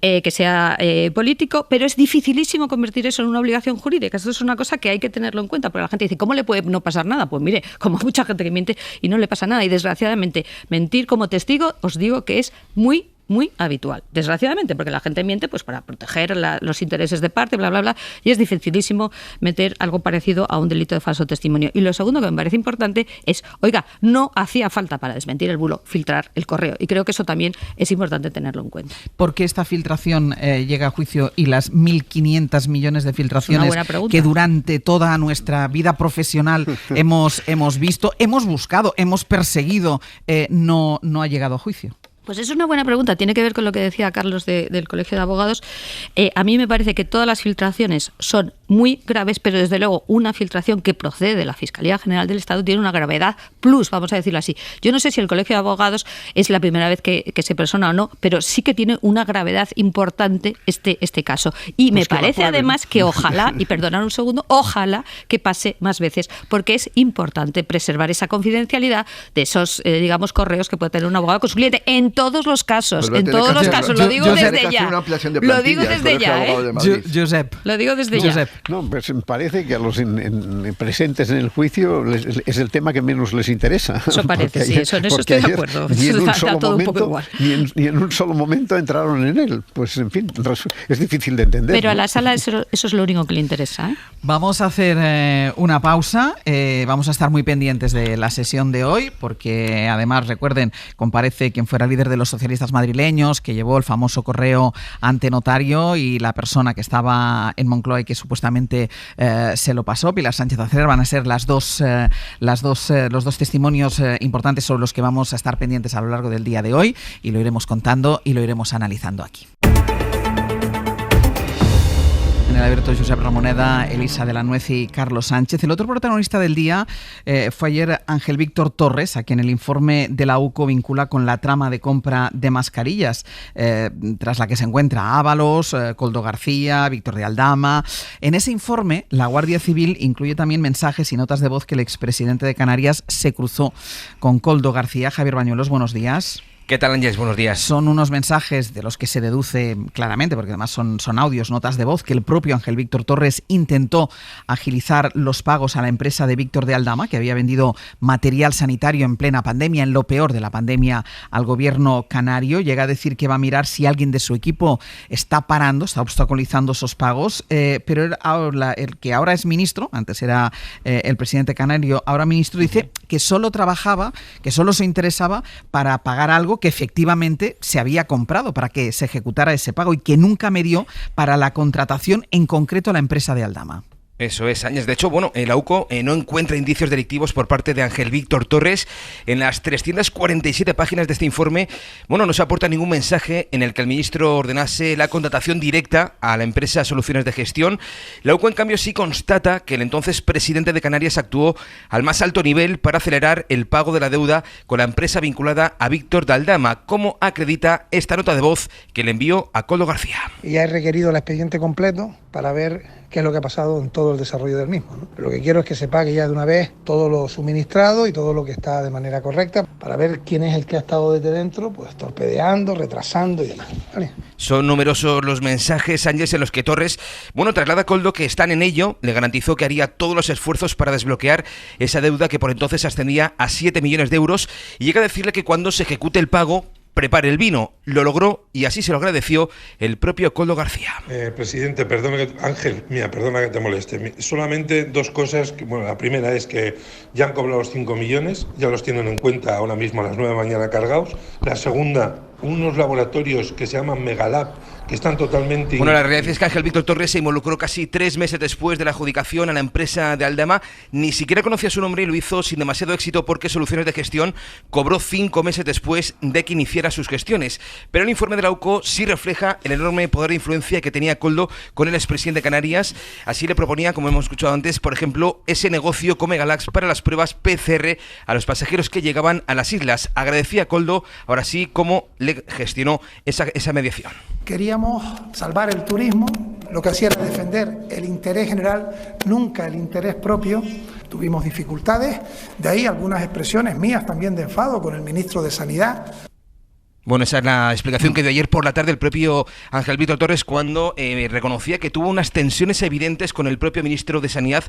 que sea político, pero es dificilísimo convertir eso en una obligación jurídica. Eso es una cosa que hay que tenerlo en cuenta, porque la gente dice, ¿cómo le puede no pasar nada? Pues mire, como mucha gente que miente y no le pasa nada, y desgraciadamente mentir como testigo, os digo que es muy habitual, desgraciadamente, porque la gente miente pues para proteger los intereses de parte, bla, bla, bla, y es dificilísimo meter algo parecido a un delito de falso testimonio. Y lo segundo que me parece importante es, oiga, no hacía falta para desmentir el bulo filtrar el correo, y creo que eso también es importante tenerlo en cuenta. ¿Por qué esta filtración llega a juicio y las 1.500 millones de filtraciones que durante toda nuestra vida profesional hemos visto, hemos buscado, hemos perseguido, no ha llegado a juicio? Pues es una buena pregunta, tiene que ver con lo que decía Carlos del Colegio de Abogados. A mí me parece que todas las filtraciones son muy graves, pero desde luego una filtración que procede de la Fiscalía General del Estado tiene una gravedad plus, vamos a decirlo así. Yo no sé si el Colegio de Abogados es la primera vez que se persona o no, pero sí que tiene una gravedad importante este caso. Y pues me parece además que ojalá, y perdonad un segundo, ojalá que pase más veces, porque es importante preservar esa confidencialidad de esos, digamos, correos que puede tener un abogado con su cliente en todos los casos, lo digo desde ya. Lo digo desde ya, Josep. Lo digo desde ya. No, pues me parece que a los presentes en el juicio es el tema que menos les interesa. Eso parece, sí, en eso estoy de acuerdo. Ni en un solo momento entraron en él. Pues, en fin, es difícil de entender. Pero a la sala eso es lo único que le interesa. Vamos a hacer una pausa. Vamos a estar muy pendientes de la sesión de hoy, porque además, recuerden, comparece quien fuera líder de los socialistas madrileños, que llevó el famoso correo ante notario, y la persona que estaba en Moncloa y que supuestamente se lo pasó, Pilar Sánchez Acer. Van a ser los dos testimonios importantes sobre los que vamos a estar pendientes a lo largo del día de hoy, y lo iremos contando y lo iremos analizando aquí. En el abierto, Josep Ramoneda, Elisa de la Nuez y Carlos Sánchez. El otro protagonista del día fue ayer Ángel Víctor Torres, a quien el informe de la UCO vincula con la trama de compra de mascarillas, tras la que se encuentra Ábalos, Koldo García, Víctor de Aldama. En ese informe, la Guardia Civil incluye también mensajes y notas de voz que el expresidente de Canarias se cruzó con Koldo García. Javier Bañuelos, buenos días. ¿Qué tal, Ángeles? Buenos días. Son unos mensajes de los que se deduce claramente, porque además son audios, notas de voz, que el propio Ángel Víctor Torres intentó agilizar los pagos a la empresa de Víctor de Aldama, que había vendido material sanitario en plena pandemia, en lo peor de la pandemia, al gobierno canario. Llega a decir que va a mirar si alguien de su equipo está obstaculizando esos pagos, pero el que ahora es ministro, antes era el presidente canario, ahora ministro, dice que solo trabajaba, que solo se interesaba para pagar algo que efectivamente se había comprado para que se ejecutara ese pago, y que nunca me dio para la contratación, en concreto a la empresa de Aldama. Eso es, Áñez. De hecho, la UCO no encuentra indicios delictivos por parte de Ángel Víctor Torres. En las 347 páginas de este informe, no se aporta ningún mensaje en el que el ministro ordenase la contratación directa a la empresa Soluciones de Gestión. La UCO, en cambio, sí constata que el entonces presidente de Canarias actuó al más alto nivel para acelerar el pago de la deuda con la empresa vinculada a Víctor de Aldama, como acredita esta nota de voz que le envió a Koldo García. Ya he requerido el expediente completo para ver qué es lo que ha pasado en todo el desarrollo del mismo, ¿no? Pero lo que quiero es que se pague ya de una vez todo lo suministrado y todo lo que está de manera correcta, para ver quién es el que ha estado desde dentro, pues torpedeando, retrasando y demás, ¿vale? Son numerosos los mensajes, Ángeles, en los que Torres, traslada a Koldo que están en ello, le garantizó que haría todos los esfuerzos para desbloquear esa deuda que por entonces ascendía a 7 millones de euros, y llega a decirle que cuando se ejecute el pago, prepare el vino. Lo logró y así se lo agradeció el propio Koldo García. Presidente, Ángel, perdona que te moleste. Solamente dos cosas. La primera es que ya han cobrado los 5 millones, ya los tienen en cuenta ahora mismo a las 9 de la mañana cargados. La segunda, unos laboratorios que se llaman Megalab, que están totalmente... La realidad es que Ángel Víctor Torres se involucró casi 3 meses después de la adjudicación a la empresa de Aldama. Ni siquiera conocía su nombre y lo hizo sin demasiado éxito porque Soluciones de Gestión cobró 5 meses después de que iniciara sus gestiones. Pero el informe de la UCO sí refleja el enorme poder de influencia que tenía Koldo con el expresidente de Canarias. Así le proponía, como hemos escuchado antes, por ejemplo, ese negocio con Megalax para las pruebas PCR a los pasajeros que llegaban a las islas. Agradecía a Koldo, ahora sí, cómo le gestionó esa mediación. Queríamos salvar el turismo, lo que hacía era defender el interés general, nunca el interés propio. Tuvimos dificultades, de ahí algunas expresiones mías también de enfado con el ministro de Sanidad. Esa es la explicación que dio ayer por la tarde el propio Ángel Víctor Torres cuando reconocía que tuvo unas tensiones evidentes con el propio ministro de Sanidad,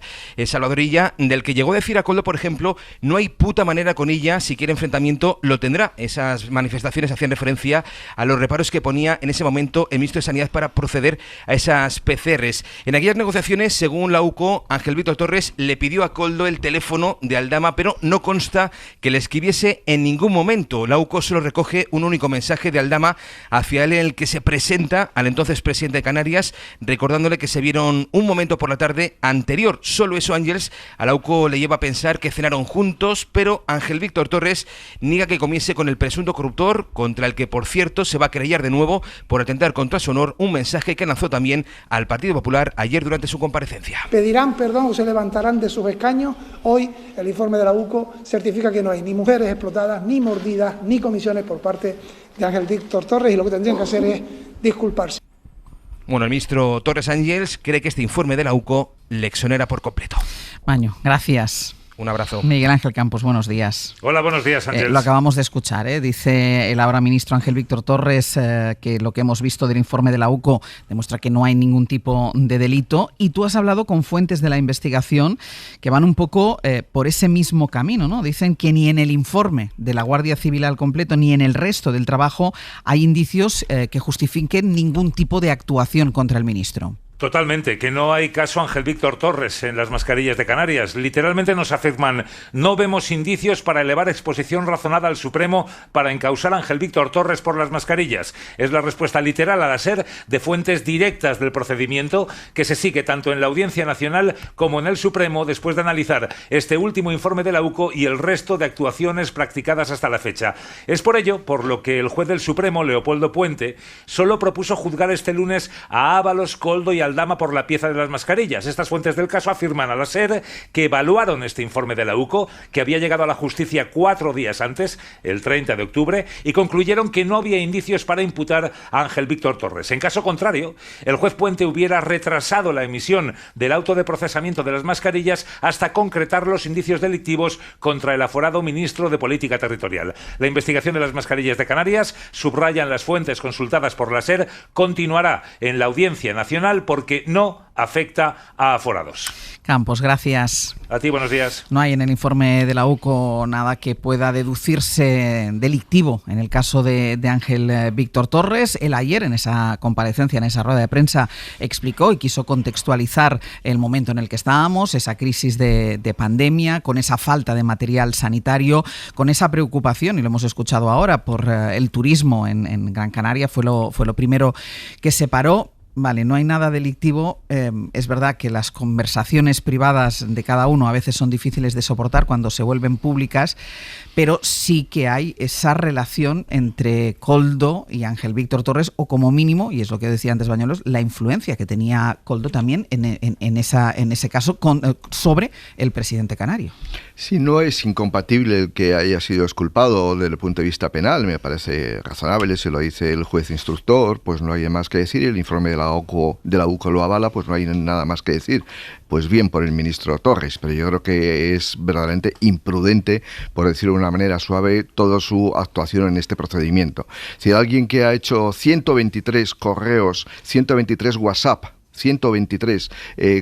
Salvador Illa, del que llegó a decir a Koldo, por ejemplo, no hay puta manera con ella, si quiere enfrentamiento lo tendrá. Esas manifestaciones hacían referencia a los reparos que ponía en ese momento el ministro de Sanidad para proceder a esas PCRs. En aquellas negociaciones, según la UCO, Ángel Víctor Torres le pidió a Koldo el teléfono de Aldama, pero no consta que le escribiese en ningún momento. La UCO solo recoge un único mensaje de Aldama hacia él en el que se presenta al entonces presidente de Canarias, recordándole que se vieron un momento por la tarde anterior. Solo eso, Ángeles, a la UCO le lleva a pensar que cenaron juntos, pero Ángel Víctor Torres niega que comiese con el presunto corruptor, contra el que, por cierto, se va a querellar de nuevo por atentar contra su honor, un mensaje que lanzó también al Partido Popular ayer durante su comparecencia. Pedirán perdón o se levantarán de sus escaños. Hoy el informe de la UCO certifica que no hay ni mujeres explotadas, ni mordidas, ni comisiones por parte de Ángel Víctor Torres, y lo que tendrían que hacer es disculparse. El ministro Torres Ángeles cree que este informe de la UCO le exonera por completo. Maño, gracias. Un abrazo. Miguel Ángel Campos, buenos días. Hola, buenos días, Ángel. Lo acabamos de escuchar, dice el ahora ministro Ángel Víctor Torres que lo que hemos visto del informe de la UCO demuestra que no hay ningún tipo de delito, y tú has hablado con fuentes de la investigación que van un poco por ese mismo camino, ¿no? Dicen que ni en el informe de la Guardia Civil al completo ni en el resto del trabajo hay indicios que justifiquen ningún tipo de actuación contra el ministro. Totalmente, que no hay caso Ángel Víctor Torres en las mascarillas de Canarias. Literalmente nos afirman, no vemos indicios para elevar exposición razonada al Supremo para encausar a Ángel Víctor Torres por las mascarillas. Es la respuesta literal a la SER de fuentes directas del procedimiento que se sigue tanto en la Audiencia Nacional como en el Supremo después de analizar este último informe de la UCO y el resto de actuaciones practicadas hasta la fecha. Es por ello por lo que el juez del Supremo, Leopoldo Puente, solo propuso juzgar este lunes a Ábalos, Koldo y Aldama por la pieza de las mascarillas. Estas fuentes del caso afirman a la SER que evaluaron este informe de la UCO, que había llegado a la justicia 4 días antes, el 30 de octubre, y concluyeron que no había indicios para imputar a Ángel Víctor Torres. En caso contrario, el juez Puente hubiera retrasado la emisión del auto de procesamiento de las mascarillas hasta concretar los indicios delictivos contra el aforado ministro de Política Territorial. La investigación de las mascarillas de Canarias, subrayan las fuentes consultadas por la SER, continuará en la Audiencia Nacional porque no afecta a aforados. Campos, gracias. A ti, buenos días. No hay en el informe de la UCO nada que pueda deducirse delictivo en el caso de Ángel Víctor Torres. Él ayer, en esa comparecencia, en esa rueda de prensa, explicó y quiso contextualizar el momento en el que estábamos, esa crisis de pandemia, con esa falta de material sanitario, con esa preocupación, y lo hemos escuchado ahora, por el turismo en Gran Canaria. Fue lo primero que se paró. Vale, no hay nada delictivo. Es verdad que las conversaciones privadas de cada uno a veces son difíciles de soportar cuando se vuelven públicas, pero sí que hay esa relación entre Koldo y Ángel Víctor Torres, o como mínimo, y es lo que decía antes Bañuelos, la influencia que tenía Koldo también en ese caso sobre el presidente canario. Si no es incompatible el que haya sido exculpado desde el punto de vista penal, me parece razonable, se lo dice el juez instructor, pues no hay más que decir, el informe de la UCO lo avala, pues no hay nada más que decir. Pues bien por el ministro Torres, pero yo creo que es verdaderamente imprudente, por decirlo de una manera suave, toda su actuación en este procedimiento. Si alguien que ha hecho 123 correos, 123 WhatsApp, 123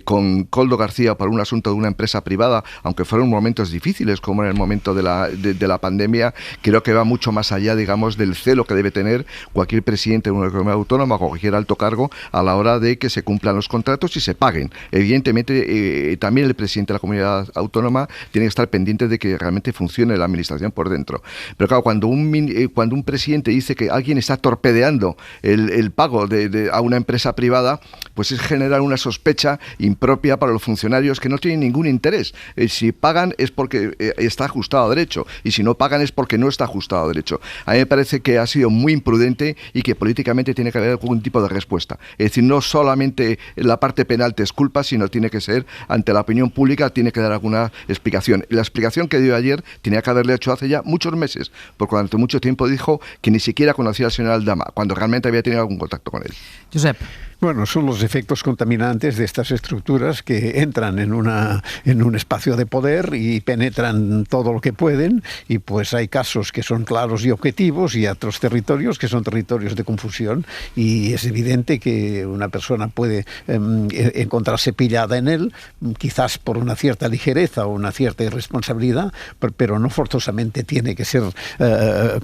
con Koldo García por un asunto de una empresa privada, aunque fueron momentos difíciles como en el momento de la pandemia, creo que va mucho más allá, digamos, del celo que debe tener cualquier presidente de una comunidad autónoma o cualquier alto cargo a la hora de que se cumplan los contratos y se paguen. Evidentemente, también el presidente de la comunidad autónoma tiene que estar pendiente de que realmente funcione la administración por dentro. Pero claro, cuando un presidente dice que alguien está torpedeando el pago a una empresa privada, pues es generar una sospecha impropia para los funcionarios que no tienen ningún interés. Si pagan es porque está ajustado a derecho, y si no pagan es porque no está ajustado a derecho. A mí me parece que ha sido muy imprudente y que políticamente tiene que haber algún tipo de respuesta. Es decir, no solamente la parte penal te exculpa, sino tiene que ser ante la opinión pública, tiene que dar alguna explicación. La explicación que dio ayer tenía que haberle hecho hace ya muchos meses, porque durante mucho tiempo dijo que ni siquiera conocía al señor Aldama, cuando realmente había tenido algún contacto con él. Josep. Bueno, son los efectos contaminantes de estas estructuras que entran en un espacio de poder y penetran todo lo que pueden, y pues hay casos que son claros y objetivos y otros territorios que son territorios de confusión, y es evidente que una persona puede encontrarse pillada en él, quizás por una cierta ligereza o una cierta irresponsabilidad, pero no forzosamente tiene que ser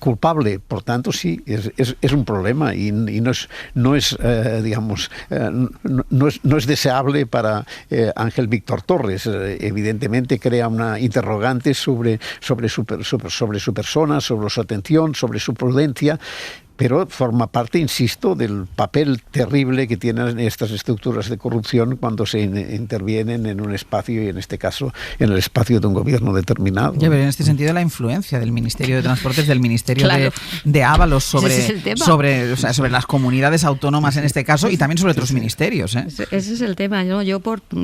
culpable. Por tanto, sí, es un problema y no es digamos, no es deseable para Ángel Víctor Torres. Evidentemente crea una interrogante sobre su persona, sobre su atención, sobre su prudencia, pero forma parte, insisto, del papel terrible que tienen estas estructuras de corrupción cuando se intervienen en un espacio, y en este caso en el espacio de un gobierno determinado. Ya, pero en este sentido la influencia del Ministerio de Transportes, del Ministerio de Ábalos sobre las comunidades autónomas en este caso, y también sobre otros ministerios. Ese es el tema. Yo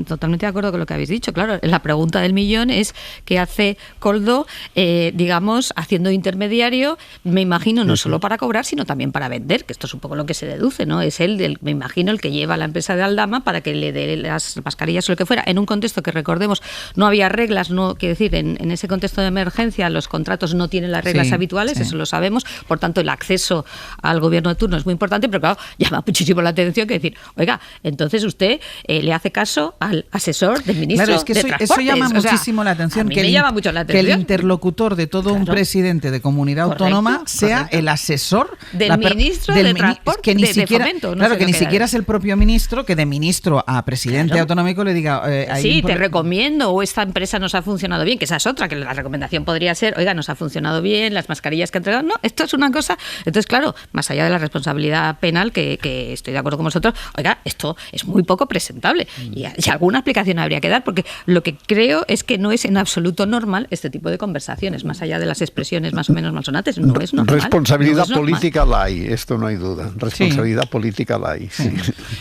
totalmente de acuerdo con lo que habéis dicho. Claro, la pregunta del millón es ¿qué hace Koldo, digamos, haciendo intermediario, me imagino, no solo para cobrar, sino también para vender, que esto es un poco lo que se deduce, ¿no? Es él, me imagino, el que lleva a la empresa de Aldama para que le dé las mascarillas o lo que fuera, en un contexto que, recordemos, no había reglas, no quiero decir, en ese contexto de emergencia los contratos no tienen las reglas habituales, eso lo sabemos, por tanto el acceso al gobierno de turno es muy importante, pero claro, llama muchísimo la atención que decir, oiga, entonces usted le hace caso al asesor del ministro de Transportes. Eso llama muchísimo la atención, a mí me llama mucho la atención. Que el interlocutor de todo un presidente de comunidad autónoma sea el asesor del ministro de Transporte, que ni siquiera, Fomento, claro, que ni siquiera es el propio ministro, que de ministro a presidente autonómico le diga te recomiendo, o esta empresa nos ha funcionado bien, que esa es otra, que la recomendación podría ser, oiga, nos ha funcionado bien, las mascarillas que ha entregado, no, esto es una cosa. Entonces, claro, más allá de la responsabilidad penal, que estoy de acuerdo con vosotros, oiga, esto es muy poco presentable, y alguna explicación habría que dar, porque lo que creo es que no es en absoluto normal este tipo de conversaciones, más allá de las expresiones más o menos malsonantes, no es normal. Responsabilidad política la hay, esto no hay duda. Responsabilidad política la hay. Sí.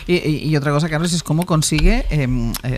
Y otra cosa, Carlos, es cómo consigue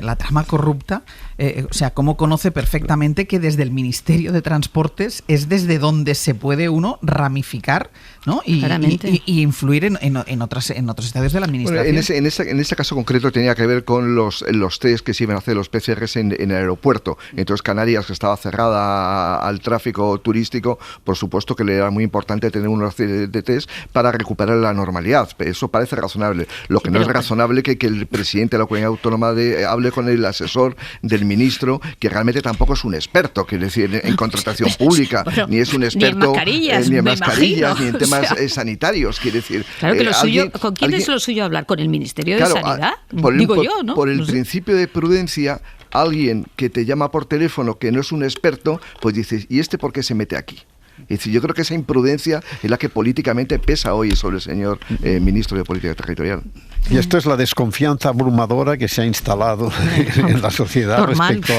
la trama corrupta, o sea, cómo conoce perfectamente que desde el Ministerio de Transportes es desde donde se puede uno ramificar, ¿no? Y influir en otros estadios de la administración. Bueno, en ese caso concreto tenía que ver con los test que se iban a hacer, los PCRs en el aeropuerto. Entonces Canarias, que estaba cerrada al tráfico turístico, por supuesto que le era muy importante tener una serie de test para recuperar la normalidad. Eso parece razonable. Lo que no es razonable que el presidente de la comunidad autónoma hable con el asesor del ministro, que realmente tampoco es un experto, quiere decir, en contratación pública, ni es un experto ni en mascarillas, ni en temas sanitarios, quiere decir. Claro que lo suyo, ¿con quién es lo suyo hablar? ¿Con el Ministerio de Sanidad? Digo yo, ¿no? Por el principio de prudencia, alguien que te llama por teléfono que no es un experto, pues dices, ¿y este por qué se mete aquí? Es decir, yo creo que esa imprudencia es la que políticamente pesa hoy sobre el señor ministro de Política Territorial. Y esto es la desconfianza abrumadora que se ha instalado en la sociedad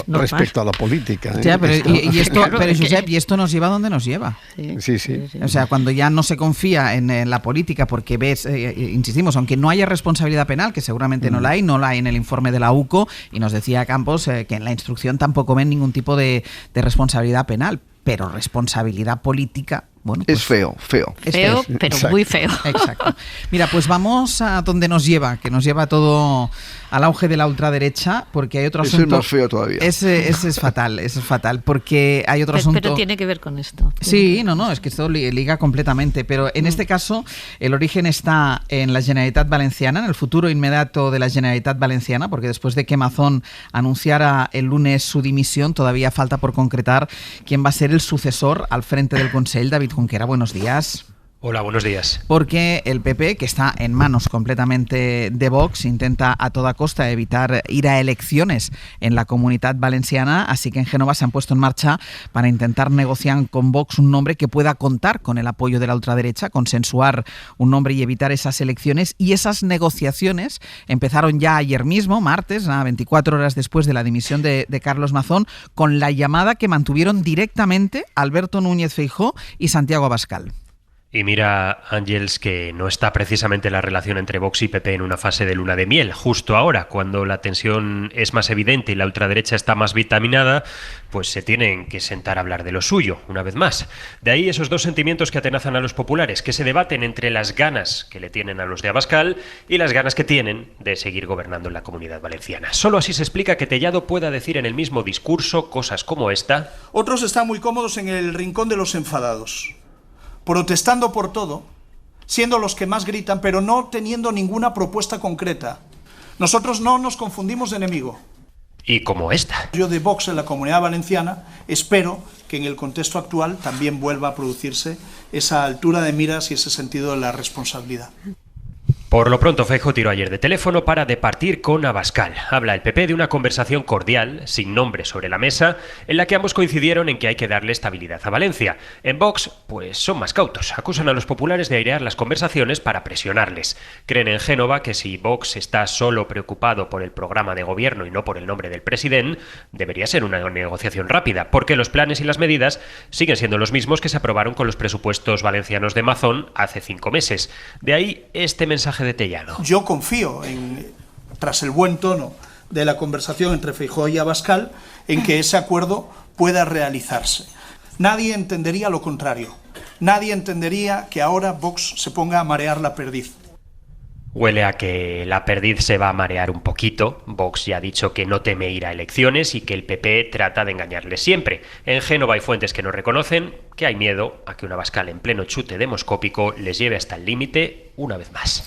respecto a la política. Ya, pero Josep, ¿y esto nos lleva a donde nos lleva? Sí. O sea, cuando ya no se confía en la política porque ves, insistimos, aunque no haya responsabilidad penal, que seguramente no la hay en el informe de la UCO, y nos decía Campos que en la instrucción tampoco ven ningún tipo de responsabilidad penal, pero responsabilidad política... Bueno, pues, es feo. Es feo, pero exacto. Muy feo. Exacto. Mira, pues vamos a donde nos lleva, que nos lleva todo al auge de la ultraderecha, porque hay otro asunto... Eso es más feo todavía. Ese es fatal, porque hay otro asunto... Pero tiene que ver con esto. Sí, no, es que esto liga completamente, pero en este caso el origen está en la Generalitat Valenciana, en el futuro inmediato de la Generalitat Valenciana, porque después de que Mazón anunciara el lunes su dimisión, todavía falta por concretar quién va a ser el sucesor al frente del Consell. David Junquera, buenos días. Hola, buenos días. Porque el PP, que está en manos completamente de Vox, intenta a toda costa evitar ir a elecciones en la Comunitat Valenciana, así que en Génova se han puesto en marcha para intentar negociar con Vox un nombre que pueda contar con el apoyo de la ultraderecha, consensuar un nombre y evitar esas elecciones. Y esas negociaciones empezaron ya ayer mismo, martes, 24 horas después de la dimisión de Carlos Mazón, con la llamada que mantuvieron directamente Alberto Núñez Feijóo y Santiago Abascal. Y mira, Ángels, que no está precisamente la relación entre Vox y PP en una fase de luna de miel. Justo ahora, cuando la tensión es más evidente y la ultraderecha está más vitaminada, pues se tienen que sentar a hablar de lo suyo, una vez más. De ahí esos dos sentimientos que atenazan a los populares, que se debaten entre las ganas que le tienen a los de Abascal y las ganas que tienen de seguir gobernando en la Comunidad Valenciana. Solo así se explica que Tellado pueda decir en el mismo discurso cosas como esta. Otros están muy cómodos en el rincón de los enfadados, protestando por todo, siendo los que más gritan, pero no teniendo ninguna propuesta concreta. Nosotros no nos confundimos de enemigo. Y como esta. Yo de Vox en la Comunidad Valenciana espero que en el contexto actual también vuelva a producirse esa altura de miras y ese sentido de la responsabilidad. Por lo pronto, Feijóo tiró ayer de teléfono para departir con Abascal. Habla el PP de una conversación cordial, sin nombre sobre la mesa, en la que ambos coincidieron en que hay que darle estabilidad a Valencia. En Vox, pues son más cautos. Acusan a los populares de airear las conversaciones para presionarles. Creen en Génova que si Vox está solo preocupado por el programa de gobierno y no por el nombre del presidente, debería ser una negociación rápida, porque los planes y las medidas siguen siendo los mismos que se aprobaron con los presupuestos valencianos de Mazón hace 5 meses. De ahí este mensaje de Tellado. Yo confío tras el buen tono de la conversación entre Feijóo y Abascal, en que ese acuerdo pueda realizarse. Nadie entendería lo contrario. Nadie entendería que ahora Vox se ponga a marear la perdiz. Huele a que la perdiz se va a marear un poquito. Vox ya ha dicho que no teme ir a elecciones y que el PP trata de engañarle siempre. En Génova hay fuentes que no reconocen que hay miedo a que un Abascal en pleno chute demoscópico les lleve hasta el límite una vez más.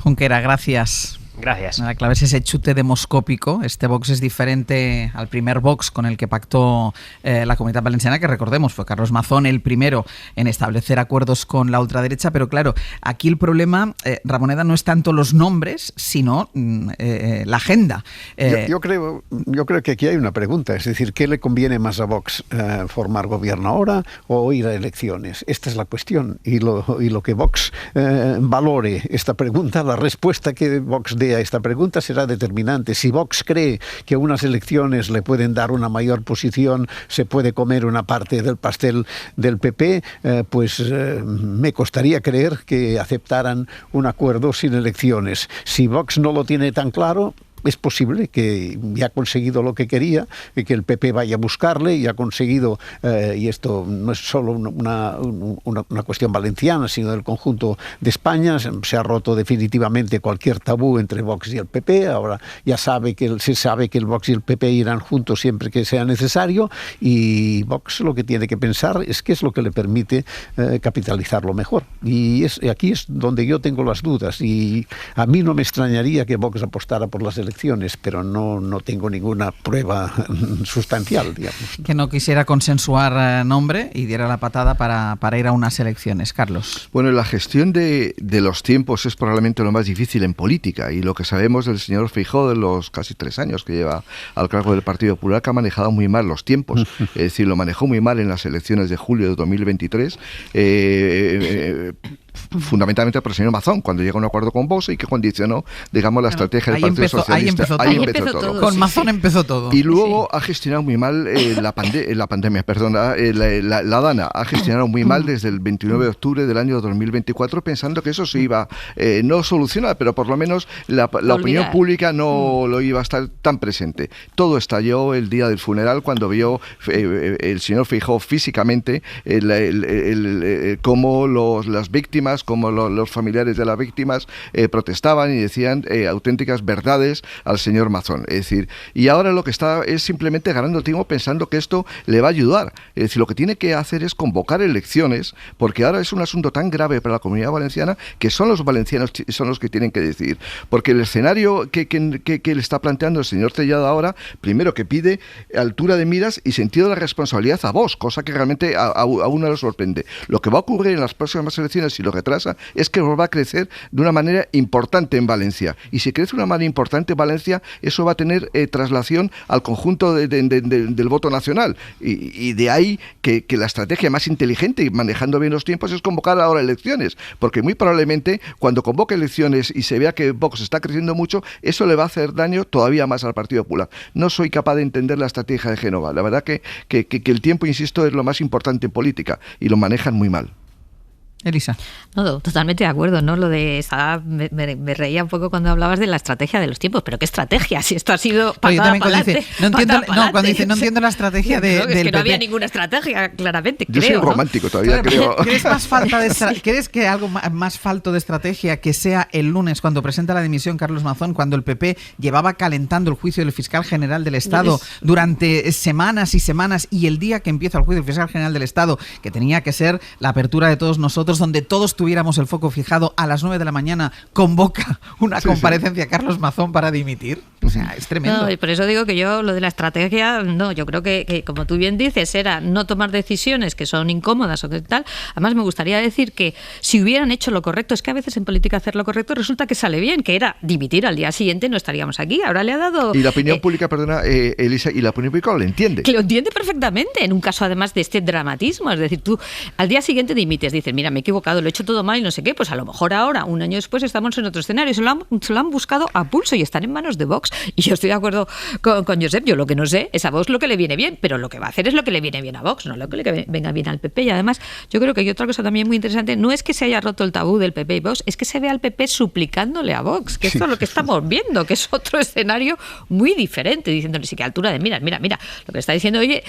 Junquera, gracias. Gracias. La clave es ese chute demoscópico. Este Vox es diferente al primer Vox con el que pactó la Comunidad Valenciana, que recordemos fue Carlos Mazón el primero en establecer acuerdos con la ultraderecha, pero claro, aquí el problema, Ramoneda, no es tanto los nombres, sino la agenda. Yo creo que aquí hay una pregunta, es decir, ¿qué le conviene más a Vox? ¿Formar gobierno ahora o ir a elecciones? Esta es la cuestión, y lo que Vox valore esta pregunta, la respuesta que Vox dé a esta pregunta será determinante. Si Vox cree que unas elecciones le pueden dar una mayor posición, se puede comer una parte del pastel del PP, pues me costaría creer que aceptaran un acuerdo sin elecciones. Si Vox no lo tiene tan claro, es posible que ya ha conseguido lo que quería, que el PP vaya a buscarle y ha conseguido, y esto no es solo una cuestión valenciana, sino del conjunto de España, se ha roto definitivamente cualquier tabú entre Vox y el PP. Ahora ya se sabe que el Vox y el PP irán juntos siempre que sea necesario, y Vox lo que tiene que pensar es qué es lo que le permite capitalizarlo mejor. Y aquí es donde yo tengo las dudas, y a mí no me extrañaría que Vox apostara por las elecciones elecciones, pero no tengo ninguna prueba sustancial, digamos. Que no quisiera consensuar nombre y diera la patada para ir a unas elecciones. Carlos. Bueno, la gestión de los tiempos es probablemente lo más difícil en política, y lo que sabemos del señor Feijóo de los casi 3 años que lleva al cargo del Partido Popular, que ha manejado muy mal los tiempos. Es decir, lo manejó muy mal en las elecciones de julio de 2023, fundamentalmente por el señor Mazón, cuando llega a un acuerdo con Vox y que condicionó, digamos, la estrategia del Partido Socialista. Ahí empezó todo. Con Mazón empezó todo. Y luego ha gestionado muy mal la pandemia, perdona, la DANA ha gestionado muy mal desde el 29 de octubre del año 2024, pensando que eso se iba no solucionar, pero por lo menos la opinión pública no lo iba a estar tan presente. Todo estalló el día del funeral, cuando vio el señor Feijóo físicamente cómo las víctimas, como los familiares de las víctimas protestaban y decían auténticas verdades al señor Mazón. Es decir, y ahora lo que está es simplemente ganando tiempo pensando que esto le va a ayudar. Es decir, lo que tiene que hacer es convocar elecciones, porque ahora es un asunto tan grave para la Comunidad Valenciana que son los valencianos son los que tienen que decidir. Porque el escenario que le está planteando el señor Tellado ahora, primero que pide altura de miras y sentido de la responsabilidad a Vox, cosa que realmente a uno le sorprende. Lo que va a ocurrir en las próximas elecciones, si lo retrasa, es que va a crecer de una manera importante en Valencia. Y si crece de una manera importante en Valencia, eso va a tener traslación al conjunto del voto nacional. Y de ahí que la estrategia más inteligente y manejando bien los tiempos es convocar ahora elecciones, porque muy probablemente cuando convoque elecciones y se vea que Vox está creciendo mucho, eso le va a hacer daño todavía más al Partido Popular. No soy capaz de entender la estrategia de Génova. La verdad que el tiempo, insisto, es lo más importante en política y lo manejan muy mal. Elisa. No, totalmente de acuerdo, ¿no? Lo de me reía un poco cuando hablabas de la estrategia de los tiempos, pero ¿qué estrategia? Si esto ha sido patada para adelante. Cuando dice no entiendo la estrategia del PP. Es que no había PP. ninguna estrategia, claramente, Yo creo. soy romántico todavía, creo. ¿Crees que algo más falto de estrategia que sea el lunes cuando presenta la dimisión Carlos Mazón, cuando el PP llevaba calentando el juicio del fiscal general del Estado durante semanas y semanas, y el día que empieza el juicio del fiscal general del Estado, que tenía que ser la apertura de todos nosotros, donde todos tuviéramos el foco fijado, a las 9 de la mañana convoca una comparecencia Carlos Mazón para dimitir? O sea, es tremendo. No, y por eso digo que yo lo de la estrategia, no, yo creo que como tú bien dices, era no tomar decisiones que son incómodas o que tal. Además, me gustaría decir que si hubieran hecho lo correcto, es que a veces en política hacer lo correcto resulta que sale bien, que era dimitir al día siguiente, no estaríamos aquí. Ahora le ha dado... Y la opinión pública, perdona, Elisa, y la opinión pública lo entiende. Que lo entiende perfectamente, en un caso además de este dramatismo. Es decir, tú al día siguiente dimites, dices, mira, me he equivocado, lo he hecho todo mal y no sé qué, pues a lo mejor ahora, un año después, estamos en otro escenario. Se lo han buscado a pulso y están en manos de Vox. Y yo estoy de acuerdo con Josep, yo lo que no sé es a Vox lo que le viene bien, pero lo que va a hacer es lo que le viene bien a Vox, no lo que le venga bien al PP. Y además, yo creo que hay otra cosa también muy interesante, no es que se haya roto el tabú del PP y Vox, es que se ve al PP suplicándole a Vox, que esto es lo que estamos viendo, que es otro escenario muy diferente, diciéndole, sí, que a altura de miras, mira, lo que está diciendo, oye,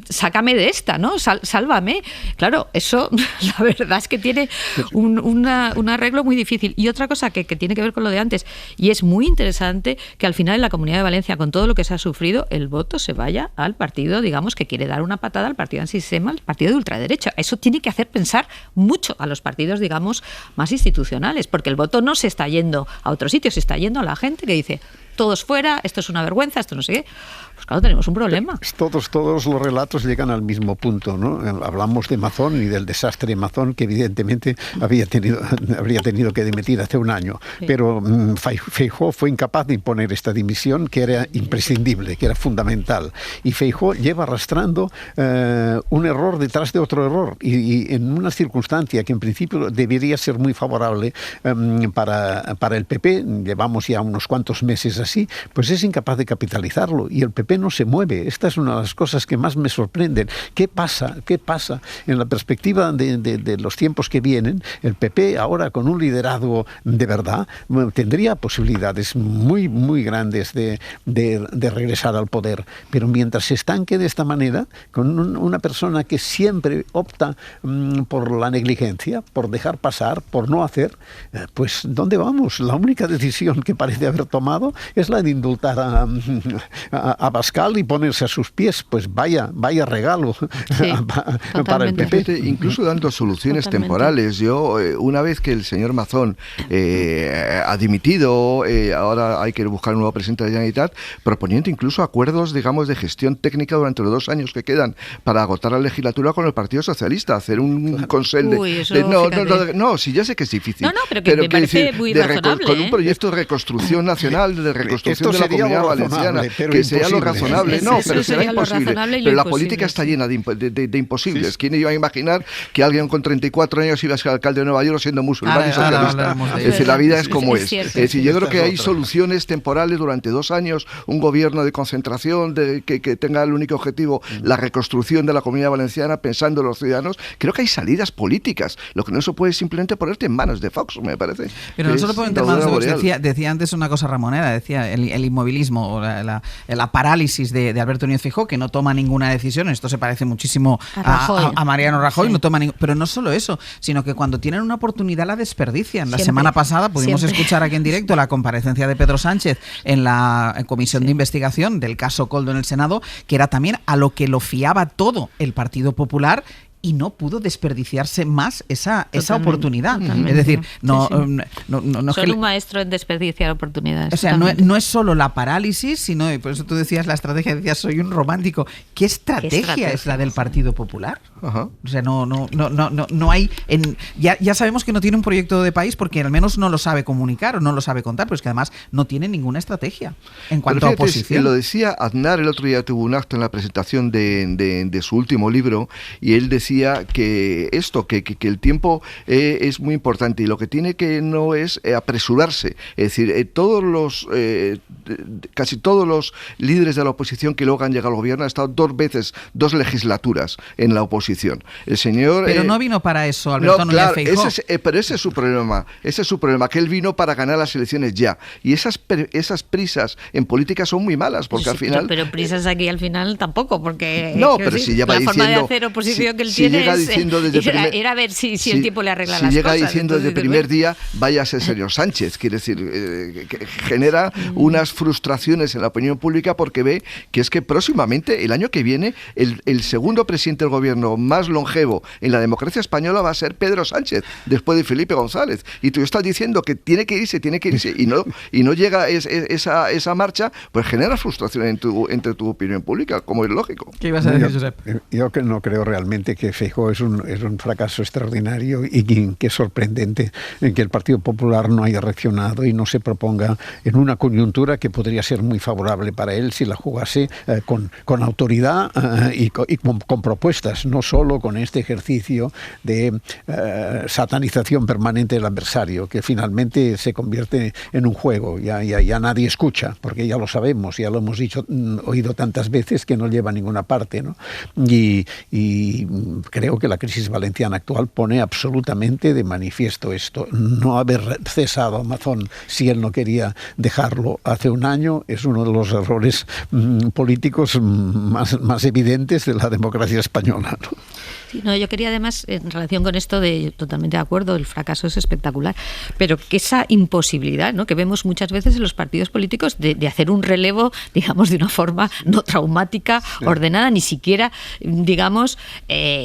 sácame de esta, ¿no? Sálvame. Claro, eso la verdad es que tiene un arreglo muy difícil. Y otra cosa que tiene que ver con lo de antes, y es muy interesante que al final en la Comunidad de Valencia, con todo lo que se ha sufrido, el voto se vaya al partido, digamos, que quiere dar una patada al partido antisistema, al partido de ultraderecha. Eso tiene que hacer pensar mucho a los partidos, digamos, más institucionales, porque el voto no se está yendo a otro sitio, se está yendo a la gente que dice, todos fuera, esto es una vergüenza, esto no sé qué. Pues claro, tenemos un problema. Todos los relatos llegan al mismo punto, ¿no? Hablamos de Mazón y del desastre de Mazón, que evidentemente habría tenido que dimitir hace un año. Sí. Pero Feijóo fue incapaz de imponer esta dimisión, que era imprescindible, que era fundamental. Y Feijóo lleva arrastrando un error detrás de otro error. Y en una circunstancia que en principio debería ser muy favorable para el PP, llevamos ya unos cuantos meses así, pues es incapaz de capitalizarlo. Y el PP no se mueve. Esta es una de las cosas que más me sorprenden. ¿Qué pasa? En la perspectiva de los tiempos que vienen, el PP ahora con un liderazgo de verdad tendría posibilidades muy, muy grandes de regresar al poder. Pero mientras se estanque de esta manera, con una persona que siempre opta por la negligencia, por dejar pasar, por no hacer, pues ¿dónde vamos? La única decisión que parece haber tomado es la de indultar a Abascal y ponerse a sus pies. Pues vaya regalo para el PP. Incluso dando soluciones temporales. Yo, una vez que el señor Mazón ha dimitido, ahora hay que buscar un nuevo presidente de la Generalitat, proponiendo incluso acuerdos, digamos, de gestión técnica durante los 2 años que quedan para agotar la legislatura con el Partido Socialista, hacer un consell sí, ya sé que es difícil. Pero me parece muy razonable. Con un proyecto de reconstrucción nacional, de reconstrucción de la Comunidad Valenciana, que sea lo razonable. Pero será imposible. Pero la política está llena de imposibles. ¿Quién iba a imaginar que alguien con 34 años iba a ser alcalde de Nueva York siendo musulmán y socialista? Es decir, la vida es como es. Es decir, yo creo que hay soluciones temporales durante 2 años, un gobierno de concentración que tenga el único objetivo la reconstrucción de la Comunidad Valenciana pensando en los ciudadanos. Creo que hay salidas políticas. Lo que no se puede es simplemente ponerte en manos de Fox, me parece. Pero no solo ponerte en manos de Fox. Decía antes una cosa Ramoneda, decía el inmovilismo, la parálisis de Alberto Núñez Feijóo, que no toma ninguna decisión. Esto se parece muchísimo a Mariano Rajoy, no toma pero no solo eso, sino que cuando tienen una oportunidad la desperdician. La semana pasada pudimos escuchar aquí en directo la comparecencia de Pedro Sánchez en la comisión de investigación del caso Koldo en el Senado, que era también a lo que lo fiaba todo el Partido Popular, y no pudo desperdiciarse más esa oportunidad. Es decir, Son un maestro en desperdiciar oportunidades. O sea, no es solo la parálisis, sino, y por eso tú decías la estrategia, decías soy un romántico. ¿Qué estrategia es la del Partido Popular? Ajá. O sea, no hay... Ya sabemos que no tiene un proyecto de país porque al menos no lo sabe comunicar o no lo sabe contar, pero es que además no tiene ninguna estrategia en cuanto a oposición. Lo decía Aznar el otro día, tuvo un acto en la presentación de su último libro, y él decía que el tiempo es muy importante, y lo que tiene que no es apresurarse. Es decir, casi todos los líderes de la oposición que luego han llegado al gobierno han estado 2 legislaturas en la oposición. El señor... Pero no vino para eso, Alberto Núñez Feijóo. Pero ese es su problema. Ese es su problema, que él vino para ganar las elecciones ya. Y esas prisas en política son muy malas, porque al final... Pero prisas aquí al final tampoco, porque... Pero si lleva la forma de hacer oposición que él tiene llega diciendo era ver si el tiempo le arregla las cosas. Si llega diciendo desde el primer día, váyase el señor Sánchez, quiere decir, que genera unas frustraciones en la opinión pública, porque ve que es que próximamente, el año que viene, el segundo presidente del gobierno más longevo en la democracia española va a ser Pedro Sánchez, después de Felipe González. Y tú estás diciendo que tiene que irse, y no llega esa marcha, pues genera frustración entre tu opinión pública, como es lógico. ¿Qué ibas a decir, Josep? Yo que no creo realmente que Feijóo es un fracaso extraordinario, y que es sorprendente en que el Partido Popular no haya reaccionado y no se proponga en una coyuntura que podría ser muy favorable para él si la jugase con autoridad y con propuestas, no solo con este ejercicio de satanización permanente del adversario, que finalmente se convierte en un juego. Ya nadie escucha, porque ya lo sabemos, ya lo hemos oído tantas veces que no lleva a ninguna parte, ¿no? Y creo que la crisis valenciana actual pone absolutamente de manifiesto esto. No haber cesado a Mazón si él no quería dejarlo hace un año es uno de los errores políticos más evidentes de la democracia española, ¿no? Sí, yo quería además, en relación con esto, totalmente de acuerdo, el fracaso es espectacular, pero que esa imposibilidad, ¿no?, que vemos muchas veces en los partidos políticos de hacer un relevo, digamos, de una forma no traumática, ordenada, ni siquiera, digamos,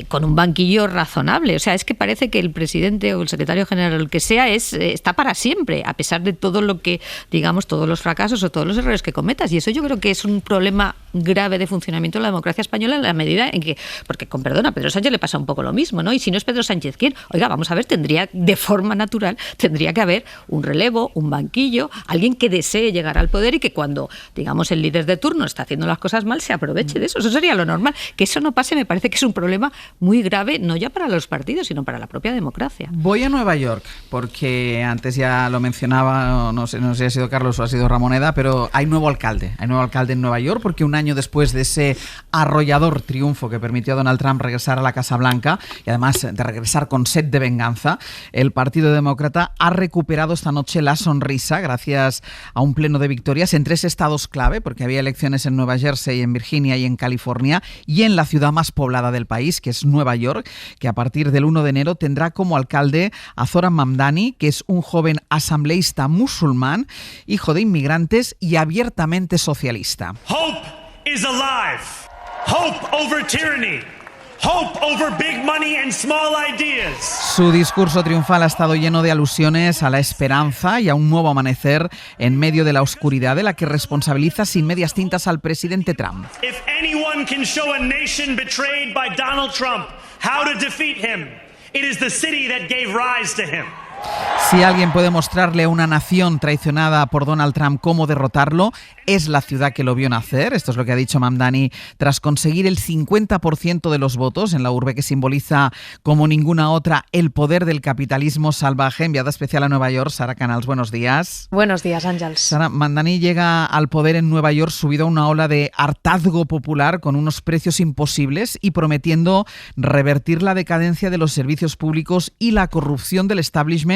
con un banquillo razonable. O sea, es que parece que el presidente o el secretario general o el que sea está para siempre, a pesar de todo lo que, digamos, todos los fracasos o todos los errores que cometas. Y eso yo creo que es un problema grave de funcionamiento de la democracia española, en la medida en que, porque con perdón, a Pedro Sánchez le pasa un poco lo mismo, ¿no? Y si no es Pedro Sánchez, ¿quién? Oiga, vamos a ver, de forma natural, tendría que haber un relevo, un banquillo, alguien que desee llegar al poder y que cuando, digamos, el líder de turno está haciendo las cosas mal, se aproveche de eso. Eso sería lo normal. Que eso no pase me parece que es un problema muy grave, no ya para los partidos, sino para la propia democracia. Voy a Nueva York, porque antes ya lo mencionaba, no sé si ha sido Carlos o ha sido Ramoneda, pero hay nuevo alcalde en Nueva York, porque un año después de ese arrollador triunfo que permitió a Donald Trump regresar a la Casa Blanca, y además de regresar con sed de venganza, el Partido Demócrata ha recuperado esta noche la sonrisa gracias a un pleno de victorias en 3 estados clave, porque había elecciones en Nueva Jersey, en Virginia y en California, y en la ciudad más poblada del país, que es Nueva York, que a partir del 1 de enero tendrá como alcalde a Zoran Mamdani, que es un joven asambleísta musulmán, hijo de inmigrantes y abiertamente socialista. Hope is alive. Hope over tyranny. Hope over big money and small ideas. Su discurso triunfal ha estado lleno de alusiones a la esperanza y a un nuevo amanecer en medio de la oscuridad, de la que responsabiliza sin medias tintas al presidente Trump. If anyone can show a nation betrayed by Donald Trump how to defeat him, it is the city that gave rise to him. Si alguien puede mostrarle a una nación traicionada por Donald Trump cómo derrotarlo, es la ciudad que lo vio nacer. Esto es lo que ha dicho Mamdani tras conseguir el 50% de los votos en la urbe que simboliza como ninguna otra el poder del capitalismo salvaje. Enviada especial a Nueva York, Sara Canals, buenos días. Buenos días, Ángels. Sara, Mamdani llega al poder en Nueva York subido a una ola de hartazgo popular con unos precios imposibles y prometiendo revertir la decadencia de los servicios públicos y la corrupción del establishment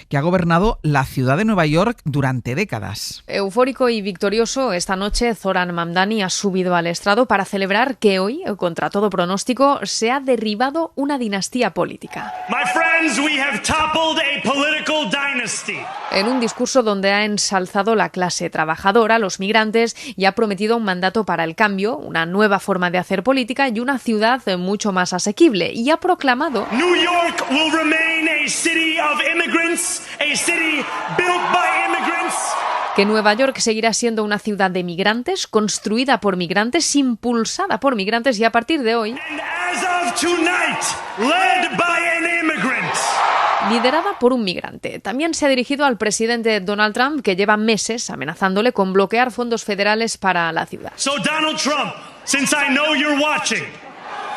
que ha gobernado la ciudad de Nueva York durante décadas. Eufórico y victorioso, esta noche Zoran Mamdani ha subido al estrado para celebrar que hoy, contra todo pronóstico, se ha derribado una dinastía política. My friends, we have toppled a political dynasty. En un discurso donde ha ensalzado la clase trabajadora, los migrantes, y ha prometido un mandato para el cambio, una nueva forma de hacer política y una ciudad mucho más asequible. Y ha proclamado: New York will remain a city of immigrants, a city built by immigrants. Que Nueva York seguirá siendo una ciudad de migrantes, construida por migrantes, impulsada por migrantes y a partir de hoy, As of tonight, led by an immigrant. Liderada por un migrante. También se ha dirigido al presidente Donald Trump, que lleva meses amenazándole con bloquear fondos federales para la ciudad. So Donald Trump, since I know you're watching,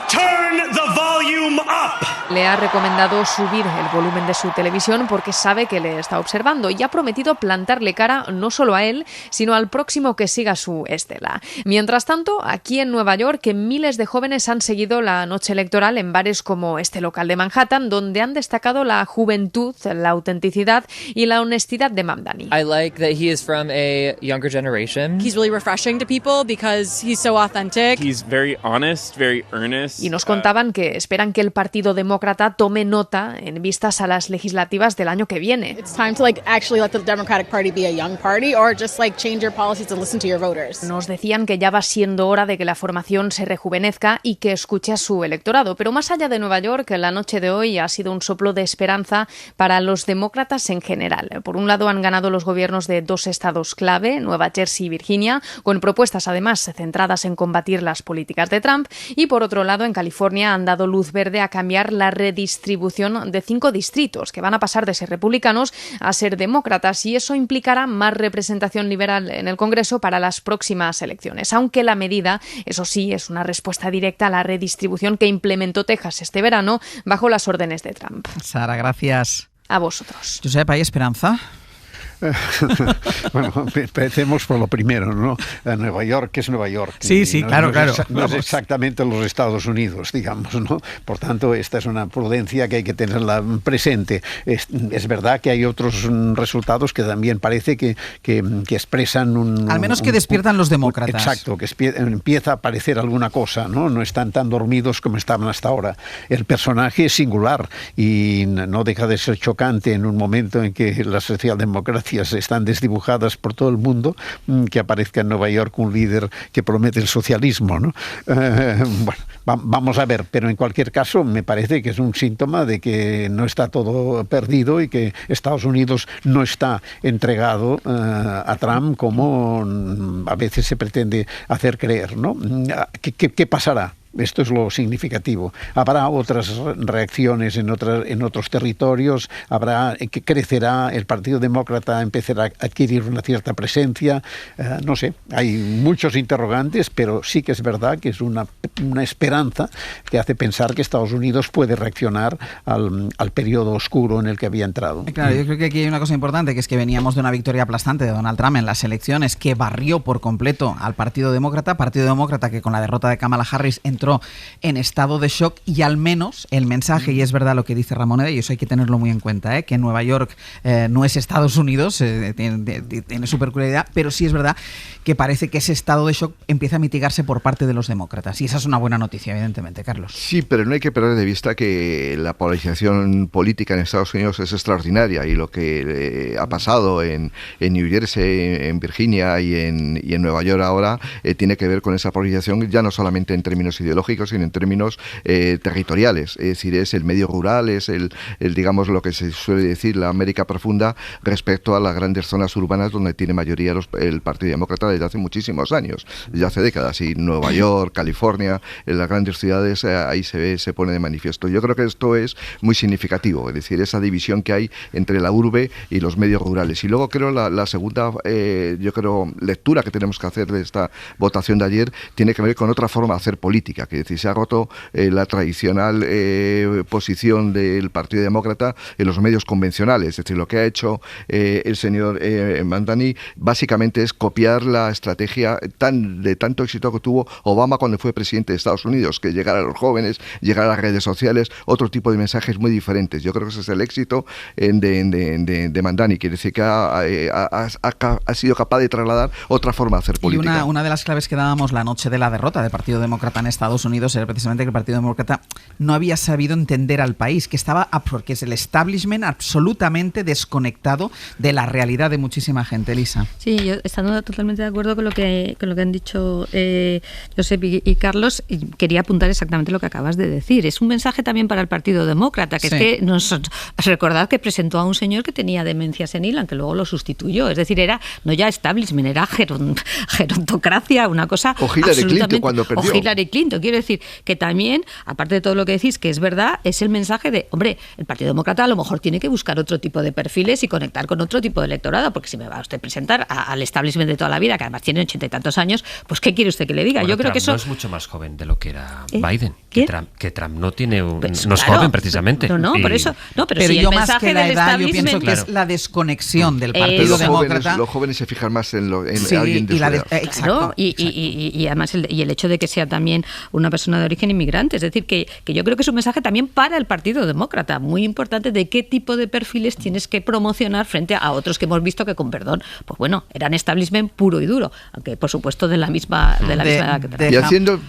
turn the volume up. Le ha recomendado subir el volumen de su televisión porque sabe que le está observando y ha prometido plantarle cara no solo a él, sino al próximo que siga su estela. Mientras tanto, aquí en Nueva York, miles de jóvenes han seguido la noche electoral en bares como este local de Manhattan, donde han destacado la juventud, la autenticidad y la honestidad de Mamdani. I like that he is from a younger generation. He's really refreshing to people because he's so authentic. He's very honest, very earnest. Y nos contaban que esperan que el Partido Demócrata tome nota en vistas a las legislativas del año que viene. It's time to actually let the Democratic Party be a young party or just change your policies and listen to your voters. Nos decían que ya va siendo hora de que la formación se rejuvenezca y que escuche a su electorado. Pero más allá de Nueva York, la noche de hoy ha sido un soplo de esperanza para los demócratas en general. Por un lado, han ganado los gobiernos de dos estados clave, Nueva Jersey y Virginia, con propuestas además centradas en combatir las políticas de Trump. Y por otro lado, en California han dado luz verde a cambiar la redistribución de 5 distritos que van a pasar de ser republicanos a ser demócratas, y eso implicará más representación liberal en el Congreso para las próximas elecciones, aunque la medida, eso sí, es una respuesta directa a la redistribución que implementó Texas este verano bajo las órdenes de Trump. Sara, gracias. A vosotros. Josep, ¿hay esperanza? Bueno, empecemos por lo primero, ¿no? Nueva York es Nueva York. Sí, sí, claro. No es exactamente los Estados Unidos, digamos, ¿no? Por tanto, esta es una prudencia que hay que tenerla presente. Es verdad que hay otros resultados que también parece que expresan al menos que despiertan los demócratas. Exacto, que empieza a aparecer alguna cosa, ¿no? No están tan dormidos como estaban hasta ahora. El personaje es singular y no deja de ser chocante en un momento en que la socialdemocracia están desdibujadas por todo el mundo, que aparezca en Nueva York un líder que promete el socialismo, ¿no? Bueno, vamos a ver, pero en cualquier caso me parece que es un síntoma de que no está todo perdido y que Estados Unidos no está entregado a Trump como a veces se pretende hacer creer, ¿no? ¿Qué pasará? Esto es lo significativo. Habrá otras reacciones en otros territorios, que crecerá, el Partido Demócrata empezará a adquirir una cierta presencia, no sé, hay muchos interrogantes, pero sí que es verdad que es una esperanza que hace pensar que Estados Unidos puede reaccionar al periodo oscuro en el que había entrado. Claro, yo creo que aquí hay una cosa importante, que es que veníamos de una victoria aplastante de Donald Trump en las elecciones, que barrió por completo al Partido Demócrata que con la derrota de Kamala Harris entró en estado de shock y al menos el mensaje, y es verdad lo que dice Ramoneda, y eso hay que tenerlo muy en cuenta, que Nueva York no es Estados Unidos, tiene su peculiaridad, pero sí es verdad que parece que ese estado de shock empieza a mitigarse por parte de los demócratas. Y esa es una buena noticia, evidentemente, Carlos. Sí, pero no hay que perder de vista que la polarización política en Estados Unidos es extraordinaria, y lo que ha pasado en New Jersey, en Virginia y en Nueva York ahora tiene que ver con esa polarización, ya no solamente en términos ideológicos, sino en términos territoriales. Es decir, es el medio rural, es el digamos lo que se suele decir la América profunda respecto a las grandes zonas urbanas donde tiene mayoría el Partido Demócrata desde hace muchísimos años, desde hace décadas. Y Nueva York, California, en las grandes ciudades, ahí se pone de manifiesto. Yo creo que esto es muy significativo, es decir, esa división que hay entre la urbe y los medios rurales. Y luego creo la segunda lectura que tenemos que hacer de esta votación de ayer tiene que ver con otra forma de hacer política, que es decir, se ha roto la tradicional posición del Partido Demócrata en los medios convencionales. Es decir, lo que ha hecho el señor Mamdani básicamente es copiar la estrategia de tanto éxito que tuvo Obama cuando fue presidente de Estados Unidos, que llegar a los jóvenes, llegar a las redes sociales, otro tipo de mensajes muy diferentes. Yo creo que ese es el éxito de Mamdani, quiere decir que ha sido capaz de trasladar otra forma de hacer política. Y una de las claves que dábamos la noche de la derrota del Partido Demócrata en Estados Unidos era precisamente que el Partido Demócrata no había sabido entender al país, que estaba, porque es el establishment absolutamente desconectado de la realidad de muchísima gente. Elisa. Sí, yo estando totalmente de acuerdo con lo que han dicho Josep y Carlos, y quería apuntar exactamente lo que acabas de decir. Es un mensaje también para el Partido Demócrata, que sí. Es que recordad que presentó a un señor que tenía demencia senil, aunque luego lo sustituyó. Es decir, era no ya establishment, era gerontocracia, una cosa o Hillary Clinton cuando perdió. O Hillary Clinton. Quiero decir que también, aparte de todo lo que decís, que es verdad, es el mensaje de, hombre, el Partido Demócrata a lo mejor tiene que buscar otro tipo de perfiles y conectar con otro tipo de electorado, porque si me va a usted presentar al establishment de toda la vida, que además tiene 80 y tantos años, pues ¿qué quiere usted que le diga? Bueno, yo creo Trump que eso no es mucho más joven de lo que era Biden. Que Trump no tiene pues, no es claro, joven precisamente. No, por eso. No, pero si yo el más mensaje que la del edad, yo pienso que claro. es la desconexión del Partido Demócrata. Los jóvenes se fijan más en sí, alguien de su edad. Exacto. Y además el hecho de que sea también una persona de origen inmigrante. Es decir, que yo creo que es un mensaje también para el Partido Demócrata, muy importante, de qué tipo de perfiles tienes que promocionar frente a otros que hemos visto que, con perdón, pues bueno, eran establishment puro y duro, aunque por supuesto de la misma edad que tenemos. Y haciendo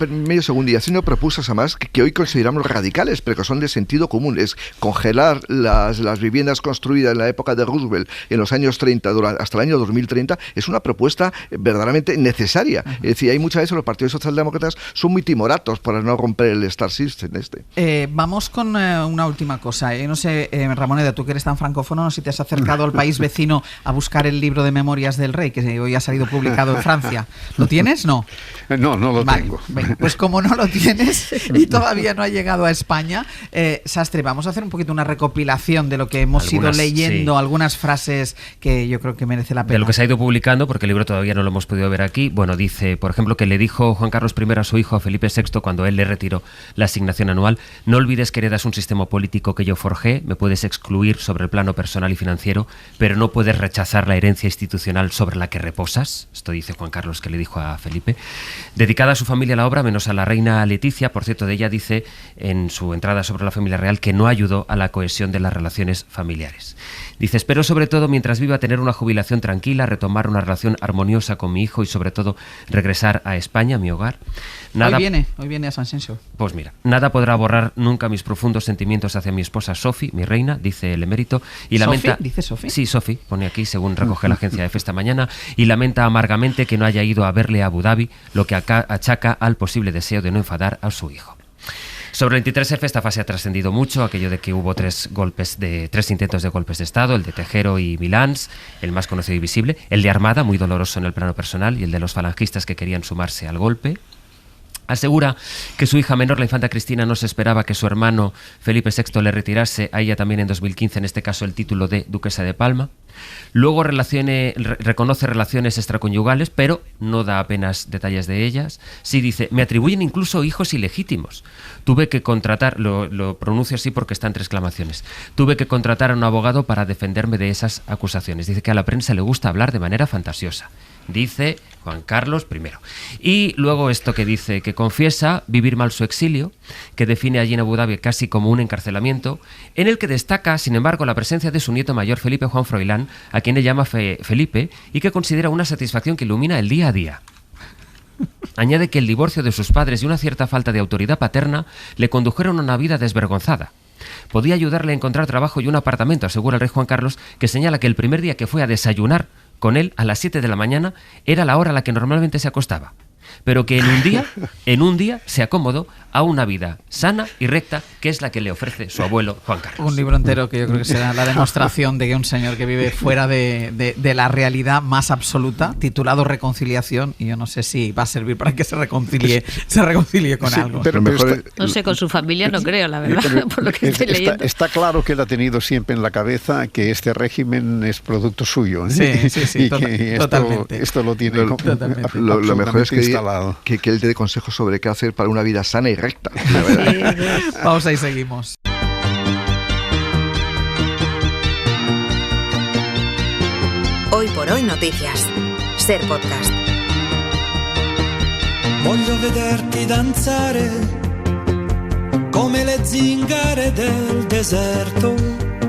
haciendo propuestas además que hoy consideramos radicales, pero que son de sentido común. Es congelar las viviendas construidas en la época de Roosevelt en los años 30 hasta el año 2030, es una propuesta verdaderamente necesaria. Es decir, hay muchas veces los partidos socialdemócratas son muy timoratos para no romper el Star System Vamos con una última cosa. No sé, Ramoneda, tú que eres tan francófono, no sé si te has acercado al país vecino a buscar el libro de Memorias del Rey, que hoy ha salido publicado en Francia. ¿Lo tienes? No. No lo tengo. Venga, pues como no lo tienes y todavía no ha llegado a España, Sastre, vamos a hacer un poquito una recopilación de lo que hemos ido leyendo, sí. Algunas frases que yo creo que merece la pena. De lo que se ha ido publicando, porque el libro todavía no lo hemos podido ver aquí. Bueno, dice, por ejemplo, que le dijo Juan Carlos I a su hijo, a Felipe VI, cuando él le retiró la asignación anual: no olvides que heredas un sistema político que yo forjé, me puedes excluir sobre el plano personal y financiero, pero no puedes rechazar la herencia institucional sobre la que reposas. Esto dice Juan Carlos, que le dijo a Felipe. Dedicada a su familia la obra, menos a la reina Leticia. Por cierto, de ella dice en su entrada sobre la familia real que no ayudó a la cohesión de las relaciones familiares. Dice, espero sobre todo mientras viva tener una jubilación tranquila, retomar una relación armoniosa con mi hijo y sobre todo regresar a España, mi hogar. Hoy viene a San Asensio. Pues mira, nada podrá borrar nunca mis profundos sentimientos hacia mi esposa Sophie, mi reina, dice el emérito, y lamenta... ¿Dice Sophie? Sí, Sophie, pone aquí, según recoge la agencia EFE esta mañana, y lamenta amargamente que no haya ido a verle a Abu Dhabi, lo que achaca al posible deseo de no enfadar a su hijo. Sobre el 23F esta fase ha trascendido mucho, aquello de que hubo tres intentos de golpes de Estado, el de Tejero y Milans, el más conocido y visible, el de Armada, muy doloroso en el plano personal, y el de los falangistas que querían sumarse al golpe. Asegura que su hija menor, la infanta Cristina, no se esperaba que su hermano Felipe VI le retirase a ella también en 2015, en este caso el título de Duquesa de Palma. Luego reconoce relaciones extraconyugales, pero no da apenas detalles de ellas. Sí dice, me atribuyen incluso hijos ilegítimos. Tuve que contratar, lo pronuncio así porque está entre exclamaciones, tuve que contratar a un abogado para defenderme de esas acusaciones. Dice que a la prensa le gusta hablar de manera fantasiosa. Dice Juan Carlos I. Y luego esto que dice, que confiesa vivir mal su exilio, que define allí en Abu Dhabi casi como un encarcelamiento, en el que destaca, sin embargo, la presencia de su nieto mayor, Felipe Juan Froilán, a quien le llama Felipe, y que considera una satisfacción que ilumina el día a día. Añade que el divorcio de sus padres y una cierta falta de autoridad paterna le condujeron a una vida desvergonzada. Podía ayudarle a encontrar trabajo y un apartamento, asegura el rey Juan Carlos, que señala que el primer día que fue a desayunar con él a las 7 de la mañana era la hora a la que normalmente se acostaba, pero que en un día se acomodó a una vida sana y recta, que es la que le ofrece su abuelo Juan Carlos. Un libro entero que yo creo que será la demostración de que un señor que vive fuera de la realidad más absoluta, titulado Reconciliación, y yo no sé si va a servir para que se reconcilie con algo. Pero no sé, con su familia no creo, la verdad, por lo que estoy leyendo. Está claro que él ha tenido siempre en la cabeza que este régimen es producto suyo, ¿eh? Sí, y que esto lo tiene lo mejor es que él te dé consejos sobre qué hacer para una vida sana y recta. Pausa y seguimos. Hoy por hoy noticias. Ser podcast. Voglio vederti danzare come le zingare del deserto.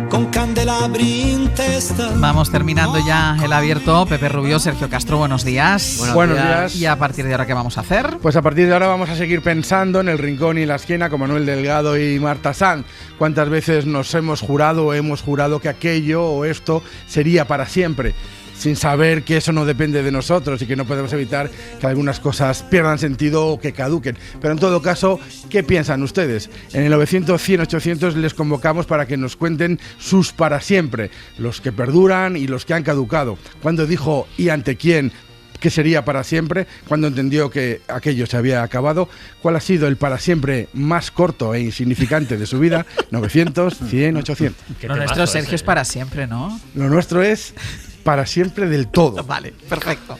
Con candelabri in testa. Vamos terminando ya el abierto. Pepe Rubio, Sergio Castro, buenos días. Buenos días. ¿Y a partir de ahora qué vamos a hacer? Pues a partir de ahora vamos a seguir pensando en el rincón y la esquina con Manuel Delgado y Marta Sanz. ¿Cuántas veces nos hemos jurado o hemos jurado que aquello o esto sería para siempre? Sin saber que eso no depende de nosotros y que no podemos evitar que algunas cosas pierdan sentido o que caduquen. Pero en todo caso, ¿qué piensan ustedes? En el 900, 100, 800 les convocamos para que nos cuenten sus para siempre, los que perduran y los que han caducado. ¿Cuándo dijo y ante quién que sería para siempre? ¿Cuándo entendió que aquello se había acabado? ¿Cuál ha sido el para siempre más corto e insignificante de su vida? 900, 100, 800. Lo nuestro, Sergio, es para siempre, ¿no? Lo nuestro es para siempre del todo. Vale, perfecto.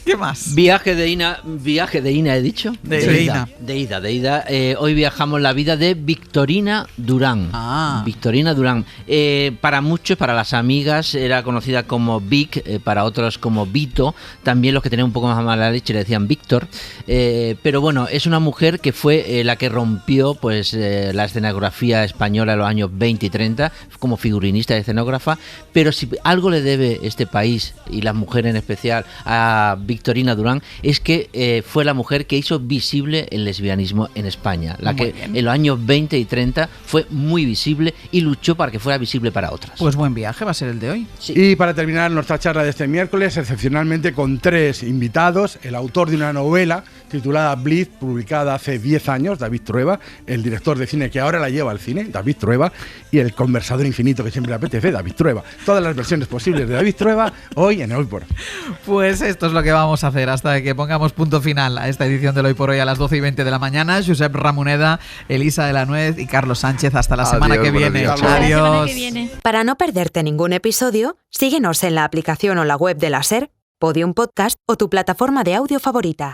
¿Qué más? Viaje de Ina, he dicho. De ida. Hoy viajamos la vida de Victorina Durán. Victorina Durán. Para muchos, para las amigas, era conocida como Vic, para otros como Vito. También los que tenían un poco más mala leche le decían Víctor. Pero bueno, es una mujer que fue la que rompió pues la escenografía española en los años 20 y 30, como figurinista y escenógrafa. Pero si algo le debe este país, y las mujeres en especial, a Victorina Durán, es que fue la mujer que hizo visible el lesbianismo en España, la que en los años 20 y 30 fue muy visible y luchó para que fuera visible para otras. Pues buen viaje va a ser el de hoy. Sí. Y para terminar nuestra charla de este miércoles, excepcionalmente con 3 invitados, el autor de una novela titulada Blitz, publicada hace 10 años, David Trueba, el director de cine que ahora la lleva al cine, David Trueba, y el conversador infinito que siempre le apetece, David Trueba. Todas las versiones posibles de David Trueba hoy en Hoy por Hoy. Pues esto es lo que vamos a hacer hasta que pongamos punto final a esta edición del Hoy por Hoy a las 12:20 de la mañana. Josep Ramoneda, Elisa de la Nuez y Carlos Sánchez. Hasta la semana que viene. Adiós. Para no perderte ningún episodio, síguenos en la aplicación o la web de la SER, Podium Podcast o tu plataforma de audio favorita.